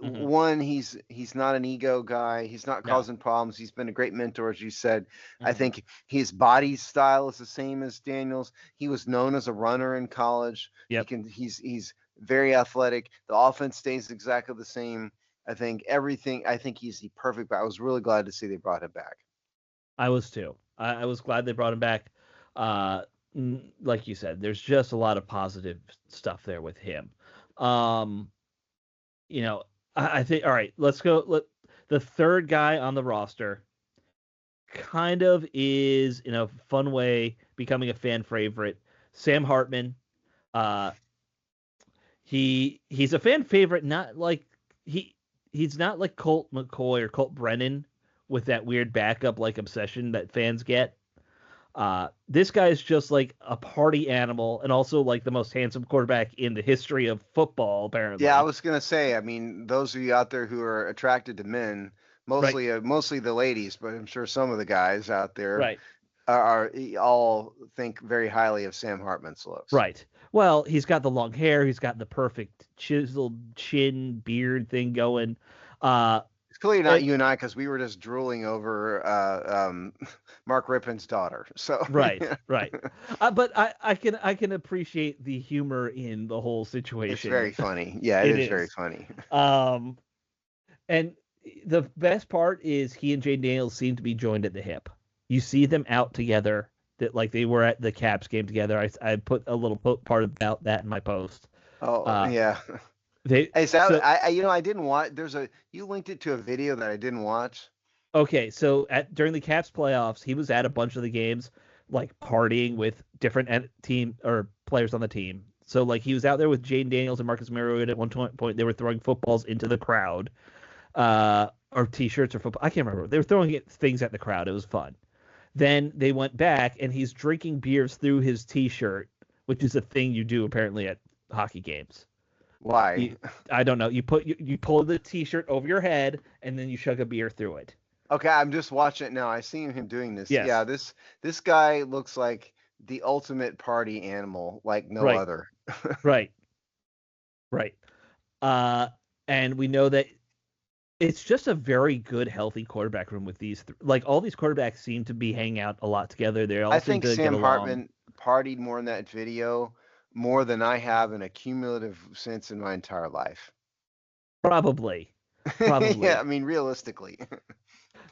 Mhm. One, he's not an ego guy. He's not No. causing problems. He's been a great mentor, as you said. I Mhm. think his body style is the same as Daniels. He was known as a runner in college. Yep. He's very athletic. The offense stays exactly the same. I think everything. I think he's the perfect. I was really glad to see they brought him back. I was too. I was glad they brought him back. Like you said, there's just a lot of positive stuff there with him. You know, I think, all right, let's go. The third guy on the roster kind of is, in a fun way, becoming a fan favorite. Sam Hartman. Uh, he's a fan favorite, not like he's not like Colt McCoy or Colt Brennan with that weird backup like obsession that fans get. This guy is just like a party animal and also like the most handsome quarterback in the history of football, apparently. Yeah, I was gonna say. I mean, those of you out there who are attracted to men, Right. mostly the ladies, but I'm sure some of the guys out there Right. are all think very highly of Sam Hartman's looks. Right. Well, he's got the long hair. He's got the perfect chiseled chin, beard thing going. It's clearly not It, you and I because we were just drooling over Mark Rippon's daughter. So right. Right. But I can appreciate the humor in the whole situation. It's very funny. Yeah, it is very funny. And the best part is he and Jane Daniels seem to be joined at the hip. You see them out together, that like they were at the Caps game together. I put a little part about that in my post. Oh yeah. I didn't watch. You linked it to a video that I didn't watch. Okay, so during the Caps playoffs, he was at a bunch of the games, like partying with different team or players on the team. So like he was out there with Jane Daniels and Marcus Mariota at one point. They were throwing footballs into the crowd, or T-shirts or football. I can't remember. They were throwing things at the crowd. It was fun. Then they went back, and he's drinking beers through his T-shirt, which is a thing you do apparently at hockey games. Why? I don't know. You pull the T-shirt over your head, and then you chug a beer through it. Okay, I'm just watching it now. I see him doing this. Yes. Yeah, this guy looks like the ultimate party animal, like no other. Right. And we know that it's just a very good, healthy quarterback room with these. Like all these quarterbacks seem to be hanging out a lot together. I think Sam Hartman partied more in that video more than I have in a cumulative sense in my entire life. Probably. Yeah, I mean, realistically.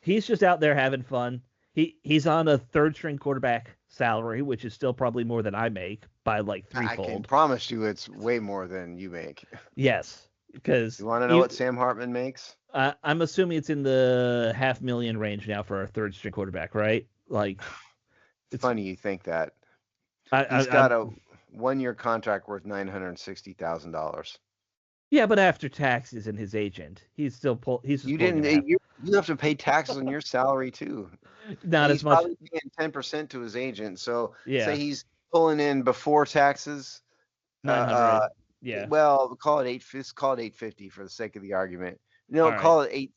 He's just out there having fun. He's on a third string quarterback salary, which is still probably more than I make by like threefold. I can promise you it's way more than you make. Yes. Because you want to know what Sam Hartman makes? I'm assuming it's in the $500,000 range now for a third string quarterback, right? Like, it's funny you think that. He's got a 1-year contract worth $960,000. Yeah, but after taxes and his agent, he's still you have to pay taxes on your salary too. Not as much. He's probably paying 10% to his agent. So yeah, say he's pulling in before taxes. 900. Yeah. Well, call it $850 for the sake of the argument. No, call it 8.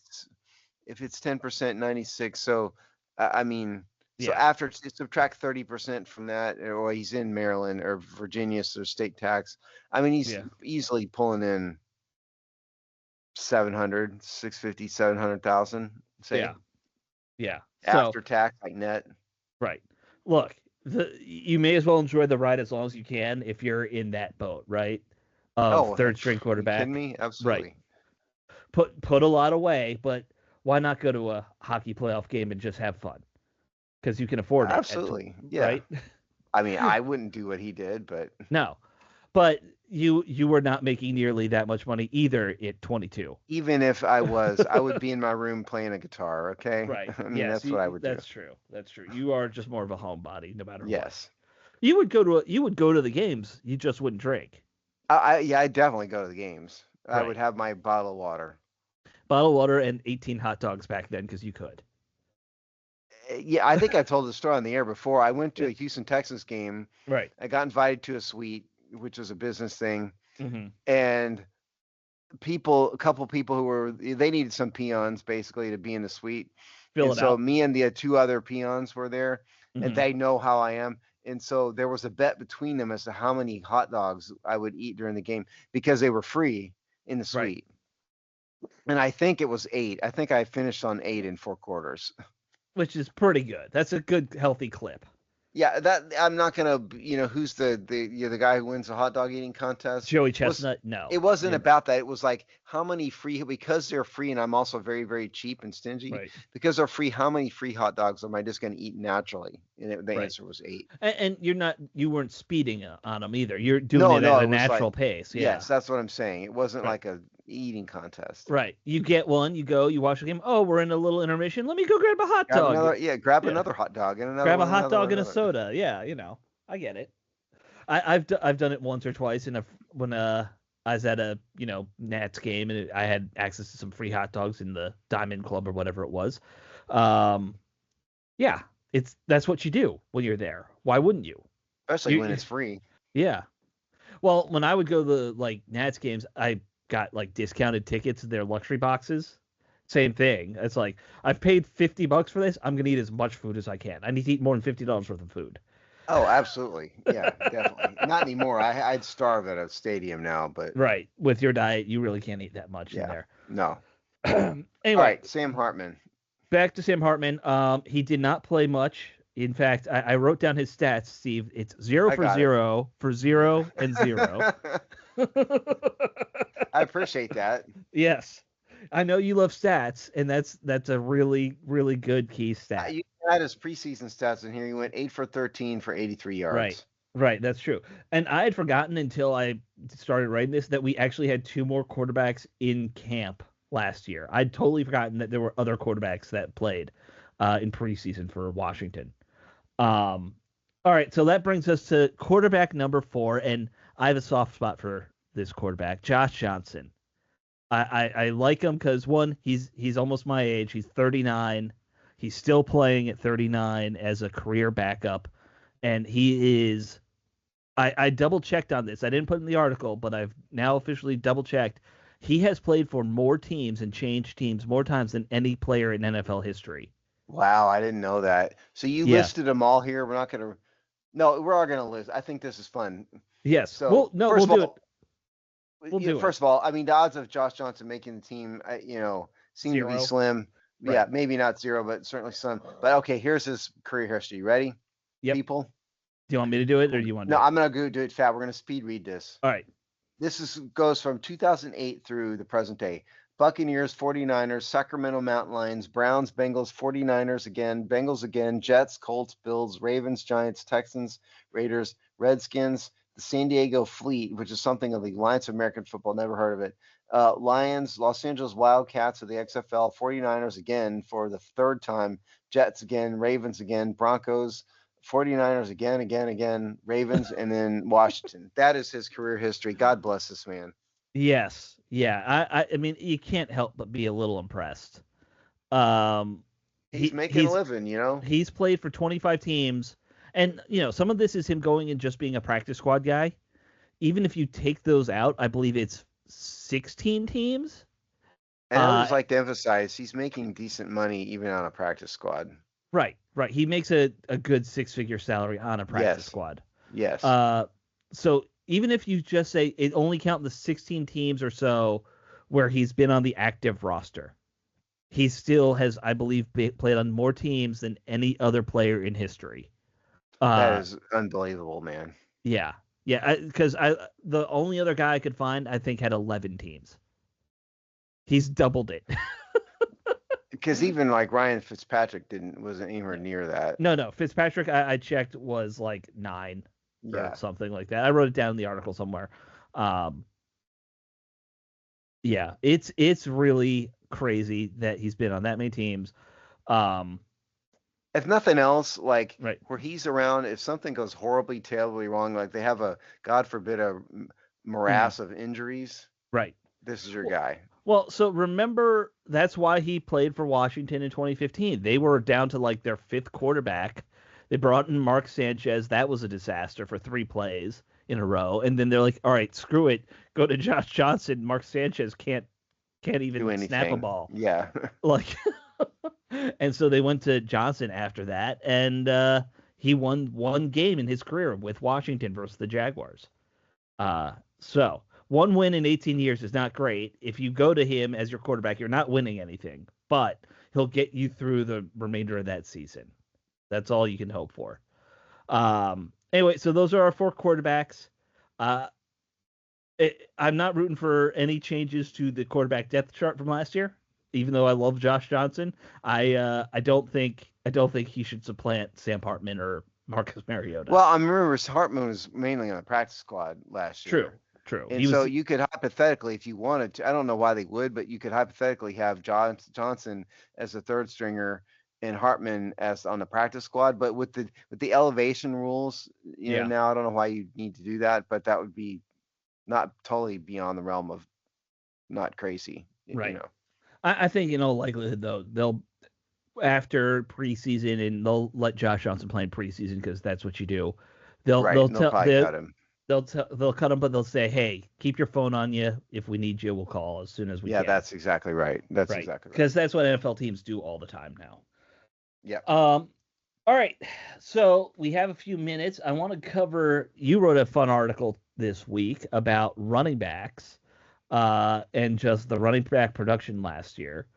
If it's 10%, 96. So I mean, so after subtract 30% from that, or he's in Maryland or Virginia, so state tax. I mean, he's easily pulling in 700,000. Say. Yeah. After tax, like net. Right. Look, you may as well enjoy the ride as long as you can if you're in that boat, right? Third string quarterback. You kidding me? Absolutely. Right. Put a lot away, but why not go to a hockey playoff game and just have fun? Because you can afford it. Absolutely. Yeah. Right. I mean, I wouldn't do what he did, but no. But you were not making nearly that much money either at 22. Even if I was, I would be in my room playing a guitar. Okay. Right. I mean, that's what I would do. That's true. That's true. You are just more of a homebody, no matter what. Yes. You would go to the games. You just wouldn't drink. I'd definitely go to the games. Right. I would have my bottle of water. Bottle of water and 18 hot dogs back then because you could. Yeah, I think I told the story on the air before. I went to a Houston Texans game. Right. I got invited to a suite, which was a business thing. Mm-hmm. And a couple people they needed some peons basically to be in the suite. Fill And it so out. me and the two other peons were there, and Mhm. they know how I am. And so there was a bet between them as to how many hot dogs I would eat during the game because they were free in the Right. suite. And I think it was 8. I think I finished on 8 in 4 quarters. Which is pretty good. That's a good, healthy clip. Yeah, that I'm not gonna, who's the guy who wins the hot dog eating contest? Joey Chestnut? No. It wasn't You're about that. It was like how many free, because they're free, and I'm also very, very cheap and stingy. right. Because they're free, how many free hot dogs am I just gonna eat naturally? And the Right. answer was 8. And you weren't speeding on them either. You're doing No, it no, at a it was natural like, pace. Yeah. yes, that's what I'm saying. It wasn't Right. like a eating contest. Right. You get one, you go, you watch the game. Oh, we're in a little intermission. Let me go grab a hot Grab dog. another, grab Yeah. another hot dog and another Grab a one, hot another dog one, and a another. soda. Yeah, I get it. I've done it once or twice when I was at a Nats game and I had access to some free hot dogs in the Diamond Club or whatever it was. Yeah, that's what you do when you're there. Why wouldn't you? Especially when it's free. Yeah. Well, when I would go to the Nats games, I got discounted tickets in their luxury boxes. Same thing. It's like I've paid $50 for this. I'm gonna eat as much food as I can. I need to eat more than $50 worth of food. Oh, absolutely. Yeah, definitely. Not anymore. I'd starve at a stadium now, but right. With your diet, you really can't eat that much in there. No. Anyway, all right, Sam Hartman. Back to Sam Hartman. He did not play much. In fact, I wrote down his stats, Steve. It's 0 for 0 for 0 and 0. I appreciate that. Yes. I know you love stats, and that's a really, really good key stat. You had his preseason stats in here. He went 8 for 13 for 83 yards. Right, that's true. And I had forgotten until I started writing this that we actually had 2 more quarterbacks in camp last year. I'd totally forgotten that there were other quarterbacks that played in preseason for Washington. All right, so that brings us to quarterback number 4, and I have a soft spot for this quarterback, Josh Johnson. I like him because, one, he's almost my age. He's 39. He's still playing at 39 as a career backup, and he is. I double checked on this. I didn't put it in the article, but I've now officially double checked. He has played for more teams and changed teams more times than any player in NFL history. Wow, I didn't know that. So you listed them all here. We're not gonna. No, we're all gonna list. I think this is fun. Yes. So we'll do it. First of all, I mean, the odds of Josh Johnson making the team, seem 0. to be slim. Right. Yeah, maybe not 0, but certainly some. But okay, here's his career history. Ready? Yep. People? Do you want me to do it, or do you want to? No, I'm gonna go do it fast. We're gonna speed read this. All right. This goes from 2008 through the present day. Buccaneers, 49ers, Sacramento Mountain Lions, Browns, Bengals, 49ers again, Bengals again, Jets, Colts, Bills, Ravens, Giants, Texans, Raiders, Redskins, the San Diego Fleet, which is something of the Alliance of American Football, never heard of it. Lions, Los Angeles Wildcats of the XFL, 49ers again for the 3rd time, Jets again, Ravens again, Broncos, 49ers again, Ravens, and then Washington. That is his career history. God bless this man. Yes. Yeah. I mean, you can't help but be a little impressed. He's making a living, He's played for 25 teams. And, some of this is him going and just being a practice squad guy. Even if you take those out, I believe it's 16 teams. And I always like to emphasize he's making decent money even on a practice squad. Right. He makes a good 6-figure salary on a practice squad. Yes. So even if you just say it only count the 16 teams or so where he's been on the active roster, he still has, I believe, played on more teams than any other player in history. That is unbelievable, man. Yeah. Because the only other guy I could find, I think, had 11 teams. He's doubled it. Because even Ryan Fitzpatrick wasn't anywhere near that. No. Fitzpatrick, I checked, was 9 or something like that. I wrote it down in the article somewhere. Yeah, it's really crazy that he's been on that many teams. If nothing else, where he's around, if something goes horribly, terribly wrong, they have God forbid, a morass of injuries. Right. This is your guy. Well, so remember, that's why he played for Washington in 2015. They were down to their 5th quarterback. They brought in Mark Sanchez. That was a disaster for 3 plays. in a row, and then they're like, all right, screw it, go to Josh Johnson. Mark Sanchez can't Do even snap a anything. ball. Yeah. Like, and so they went to Johnson after that, and he won one game in his career with Washington versus the Jaguars. So one win in 18 years is not great. If you go to him as your quarterback, you're not winning anything, but he'll get you through the remainder of that season. That's all you can hope for. Anyway, so those are our 4 quarterbacks. Uh, I'm not rooting for any changes to the quarterback depth chart from last year, even though I love Josh Johnson. I don't think he should supplant Sam Hartman or Marcus Mariota. Well, I remember Hartman was mainly on the practice squad last year. True. And so you could hypothetically, if you wanted to, I don't know why they would, but you could hypothetically have Johnson as a third stringer and Hartman as on the practice squad. But with the elevation rules, now I don't know why you need to do that, but that would be not totally beyond the realm of not crazy. Right. I think in all likelihood though, they'll after preseason and they'll let Josh Johnson play in preseason because that's what you do. They'll cut him. They'll cut him, but they'll say, "Hey, keep your phone on you. If we need you, we'll call as soon as we can." Yeah, that's exactly right. Exactly right. Because that's what NFL teams do all the time now. Yeah. All right. So we have a few minutes. I want to cover. You wrote a fun article this week about running backs, and just the running back production last year.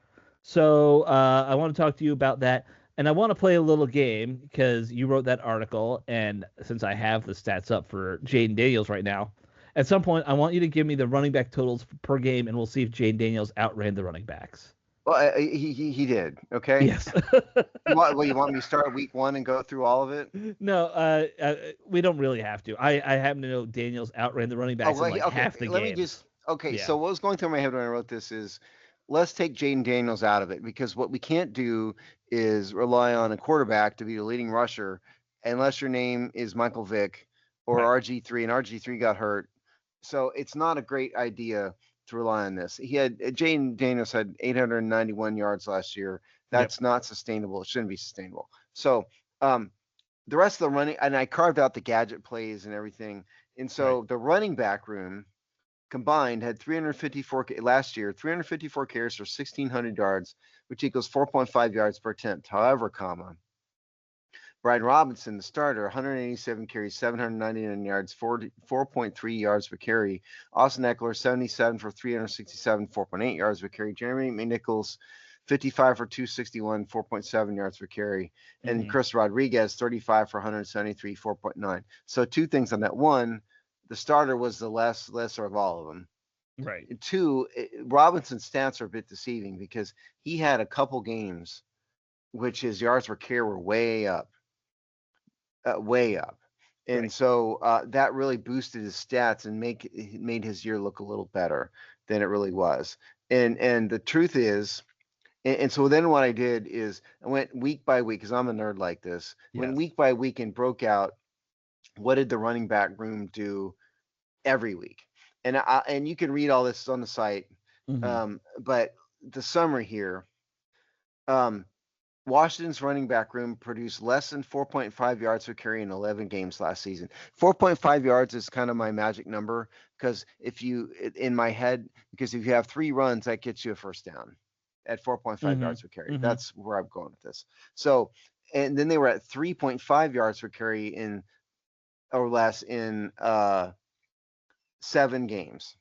So I want to talk to you about that. And I want to play a little game because you wrote that article, and since I have the stats up for Jayden Daniels right now, at some point I want you to give me the running back totals per game, and we'll see if Jayden Daniels outran the running backs. Well, he did. Okay. Yes. You want me to start week 1 and go through all of it? No, we don't really have to. I happen to know Daniels outran the running backs in half the games. So what was going through my head when I wrote this is, let's take Jayden Daniels out of it, because what we can't do is rely on a quarterback to be the leading rusher unless your name is Michael Vick or RG3, and RG3 got hurt. So it's not a great idea to rely on this. Jayden Daniels had 891 yards last year. That's not sustainable. It shouldn't be sustainable. So the rest of the running, and I carved out the gadget plays and everything. And so the running back room combined had 354 last year, 354 carries for 1,600 yards, which equals 4.5 yards per attempt. However, Brian Robinson, the starter, 187 carries, 799 yards, 4.3 yards per carry. Austin Eckler, 77 for 367, 4.8 yards per carry. Jeremy McNichols, 55 for 261, 4.7 yards per carry. And Chris Rodriguez, 35 for 173, 4.9. So 2 things on that. 1, the starter was the lesser of all of them. Right. 2, Robinson's stats are a bit deceiving because he had a couple games which his yards per carry were way up. And so that really boosted his stats and made his year look a little better than it really was. And the truth is, and so then what I did is I went week by week, because I'm a nerd like this. Went week by week and broke out what did the running back room do every week. And you can read all this on the site. But the summary here, Washington's running back room produced less than 4.5 yards per carry in 11 games last season. 4.5 yards is kind of my magic number, because if you have 3 runs, that gets you a first down at 4.5 yards per carry. That's where I'm going with this. So, and then they were at 3.5 yards per carry or less in 7 games.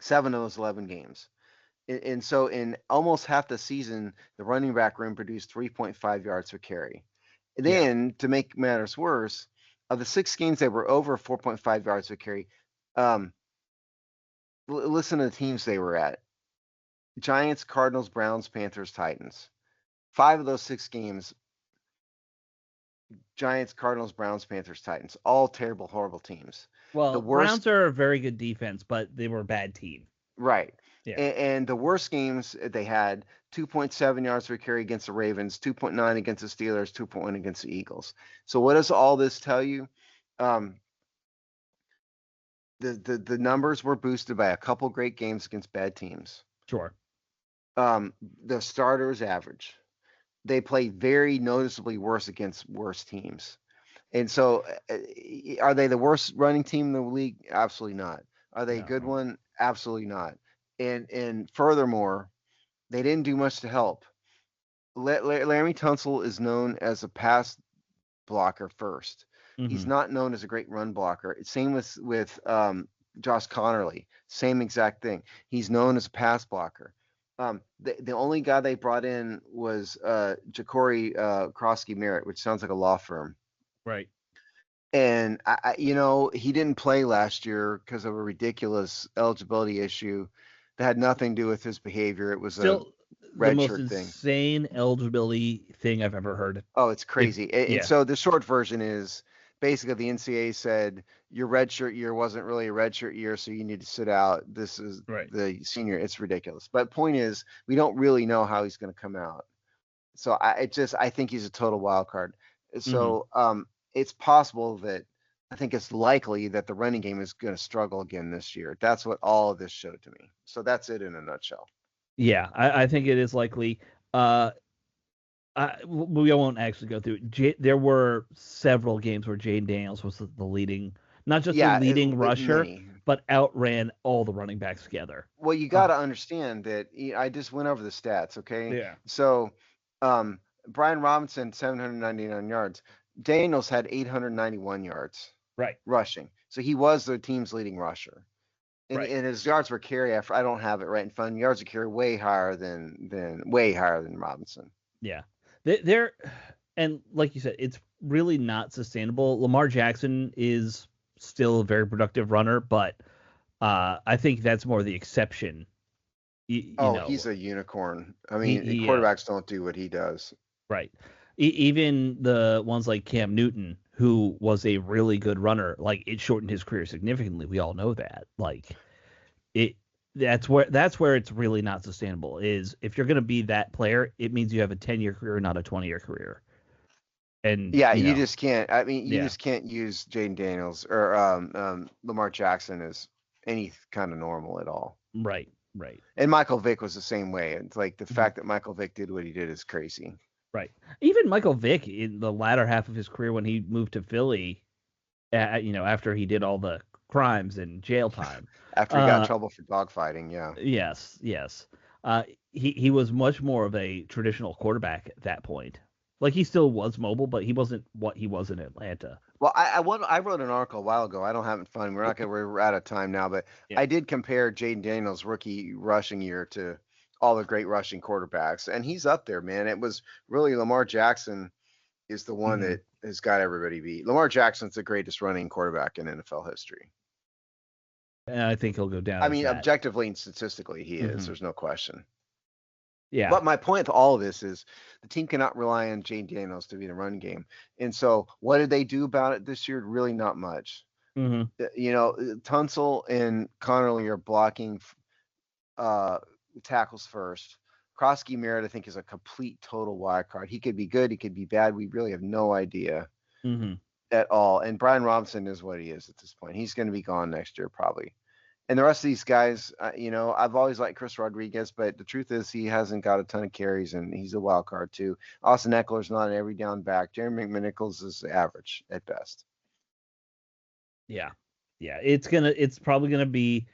7 of those 11 games. And so in almost half the season, the running back room produced 3.5 yards per carry. And then to make matters worse, of the 6 games that were over 4.5 yards per carry, listen to the teams they were at: Giants, Cardinals, Browns, Panthers, Titans. 5 of those 6 games, Giants, Cardinals, Browns, Panthers, Titans. All terrible, horrible teams. Well, the Browns are a very good defense, but they were a bad team. Right. Yeah. And the worst games they had: 2.7 yards per carry against the Ravens, 2.9 against the Steelers, 2.1 against the Eagles. So what does all this tell you? The numbers were boosted by a couple great games against bad teams. Sure. The starters average. They played very noticeably worse against worse teams. And so, are they the worst running team in the league? Absolutely not. Are they a good No. one? Absolutely not. And furthermore, they didn't do much to help. Laremy Tunsil is known as a pass blocker first. He's Hmm. not known as a great run blocker. Same with Josh Connerly. Same exact thing. He's known as a pass blocker. The only guy they brought in was Ja'Cory Krosky Merritt, which sounds like a law firm. Right. And he didn't play last year because of a ridiculous eligibility issue that had nothing to do with his behavior. It was a Still, the red most shirt thing. insane eligibility thing I've ever heard. Oh, it's If crazy. And yeah, so the short version is basically the NCAA said your redshirt year wasn't really a redshirt year, so you need to sit out. This is right. the senior. It's ridiculous. But point is, we don't really know how he's going to come out. So I think he's a total wild card. Hmm. So it's possible that I think it's likely that the running game is going to struggle again this year. That's what all of this showed to me. So that's it in a nutshell. Yeah, I think it is likely. Uh, we won't actually go through. There were several games where Jane Daniels was the leading, not just the Yeah, leading rusher, many. but outran all the running backs together. Well, you got Oh, to understand that I just went over the stats, okay? yeah. So, Brian Robinson, 799 yards. Daniels had 891 yards Right. rushing. So he was the team's leading rusher. And, Right. and his yards per carry, I don't have it right in front. Yards per carry way higher than Robinson. Yeah. They're and like you said, it's really not sustainable. Lamar Jackson is still a very productive runner, but I think that's more the exception. Oh, he's a unicorn. I mean, he quarterbacks don't do what he does. right. Even the ones like Cam Newton, who was a really good runner, like it shortened his career significantly. We all know that. Like it that's where it's really not sustainable. Is if you're going to be that player, it means you have a 10-year career, not a 20-year career. And Yeah, you just can't. I mean, you yeah, just can't use Jaden Daniels or Lamar Jackson as any kind of normal at all. right, right. And Michael Vick was the same way. It's like the Mhm. fact that Michael Vick did what he did is crazy. Right. Even Michael Vick in the latter half of his career when he moved to Philly, after he did all the crimes and jail time. After he got in Uh, trouble for dogfighting, yeah. yes, yes. He was much more of a traditional quarterback at that point. Like he still was mobile, but he wasn't what he was in Atlanta. Well, I wrote an article a while ago. I don't have it fun. We're out of time now, but Yeah. I did compare Jaden Daniels' rookie rushing year to all the great rushing quarterbacks, and he's up there, man. It was really Lamar Jackson is the one Hmm. that has got everybody beat. Lamar Jackson's the greatest running quarterback in NFL history. And I think he'll go down I as mean, that. objectively and statistically, he is. Hmm. There's no question. Yeah. But my point to all of this is the team cannot rely on Jane Daniels to be the run game. And so, what did they do about it this year? Really, not much. Hmm. Tunsil and Connerly are blocking uh, tackles first. Krosky Merritt, I think, is a complete total wild card. He could be good, he could be bad. We really have no idea Hmm. at all. And Brian Robinson is what he is at this point. He's going to be gone next year, probably. And the rest of these guys, I've always liked Chris Rodriguez, but the truth is he hasn't got a ton of carries, and he's a wild card too. Austin Eckler's not an every down back. Jeremy McNichols is average at best. Yeah. Yeah. It's probably gonna be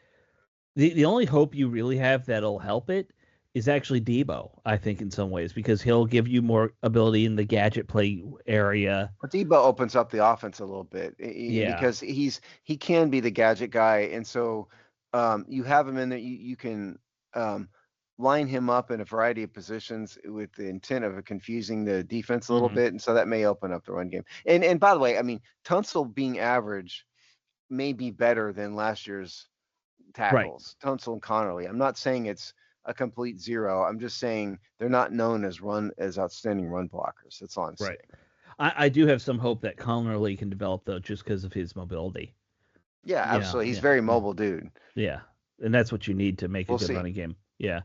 the only hope you really have that'll help it is actually Debo, I think, in some ways, because he'll give you more ability in the gadget play area. But Debo opens up the offense a little bit Yeah. because he can be the gadget guy, and so you have him in there. You can line him up in a variety of positions with the intent of confusing the defense a little Hmm. bit, and so that may open up the run game. And by the way, I mean Tunsil being average may be better than last year's Right. tackles, Tunsil and Connerly. I'm not saying it's a complete zero. I'm just saying they're not known as outstanding run blockers. That's all I'm Right. saying. I do have some hope that Connerly can develop though, just because of his mobility. Yeah, absolutely. He's Yeah. very mobile dude. Yeah. And that's what you need to make a We'll good see. running game. Yeah.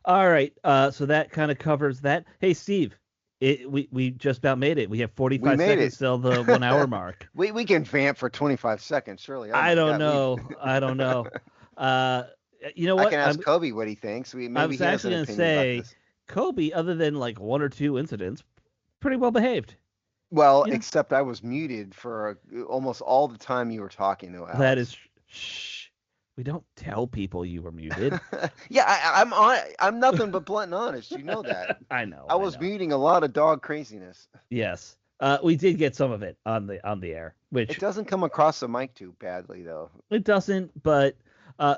All right. So that kind of covers that. Hey, Steve, we just about made it. We have We 45 made seconds it. till the 1 hour mark. We can vamp for 25 seconds, surely. Oh I my don't God. know. I don't know. Uh, you know I what? can ask Kobe what he thinks. I Maybe was he has actually an going to opinion about say this. Kobe, other than like one or two incidents, pretty well behaved. Well, You know, except I was muted for almost all the time you were talking to that Alex. is shh. We don't tell people you were muted. Yeah, I'm nothing but blunt and honest. You know that. I know, I I was know. muting a lot of dog craziness. Yes. We did get some of it on the air, It which doesn't come across the mic too badly though. it doesn't, but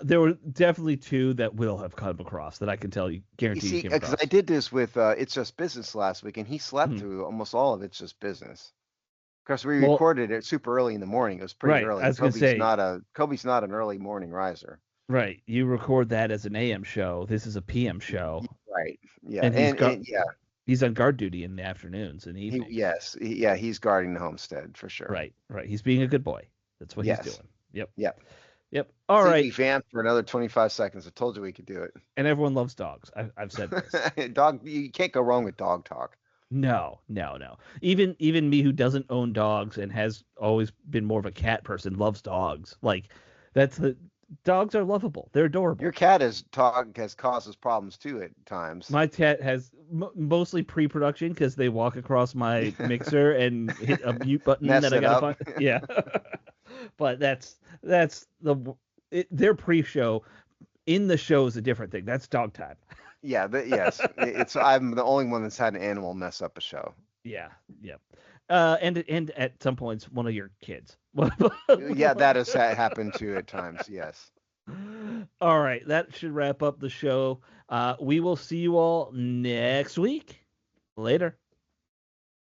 there were definitely two that will have come across that I can tell you, You guarantee you see, came because I across. did this with It's Just Business last week, and he slept Hmm. through almost all of It's Just Business. Because we Well, recorded it super early in the morning. It was pretty right. early, I and was gonna say, Kobe's not an early morning riser. right. You record that as an AM show. This is a PM show, Right. Yeah. and And yeah, he's on guard duty in the afternoons and evenings. yeah, he's guarding the homestead for sure. Right. Right. He's being a good boy. That's what he's Yes. doing. Yep. Yep. Yep. All See, right. we vamped for another 25 seconds. I told you we could do And everyone loves dogs. I've said this. it. Dog, you can't go wrong with dog talk. No, no, no. Even me who doesn't own dogs and has always been more of a cat person loves dogs. Like that's the dogs are lovable. They're adorable. Your cat has causes problems too at times. My cat has mostly pre-production because they walk across my mixer and hit a mute button Mess that I it gotta up. find. Yeah, but that's their pre-show. In the show is a different thing. That's dog time. Yeah, yes. It's I'm the only one that's had an animal mess up a show. Yeah, yeah. And at some points, one of your kids. Yeah, that has happened too at times. Yes. All right, that should wrap up the show. We will see you all next week. Later.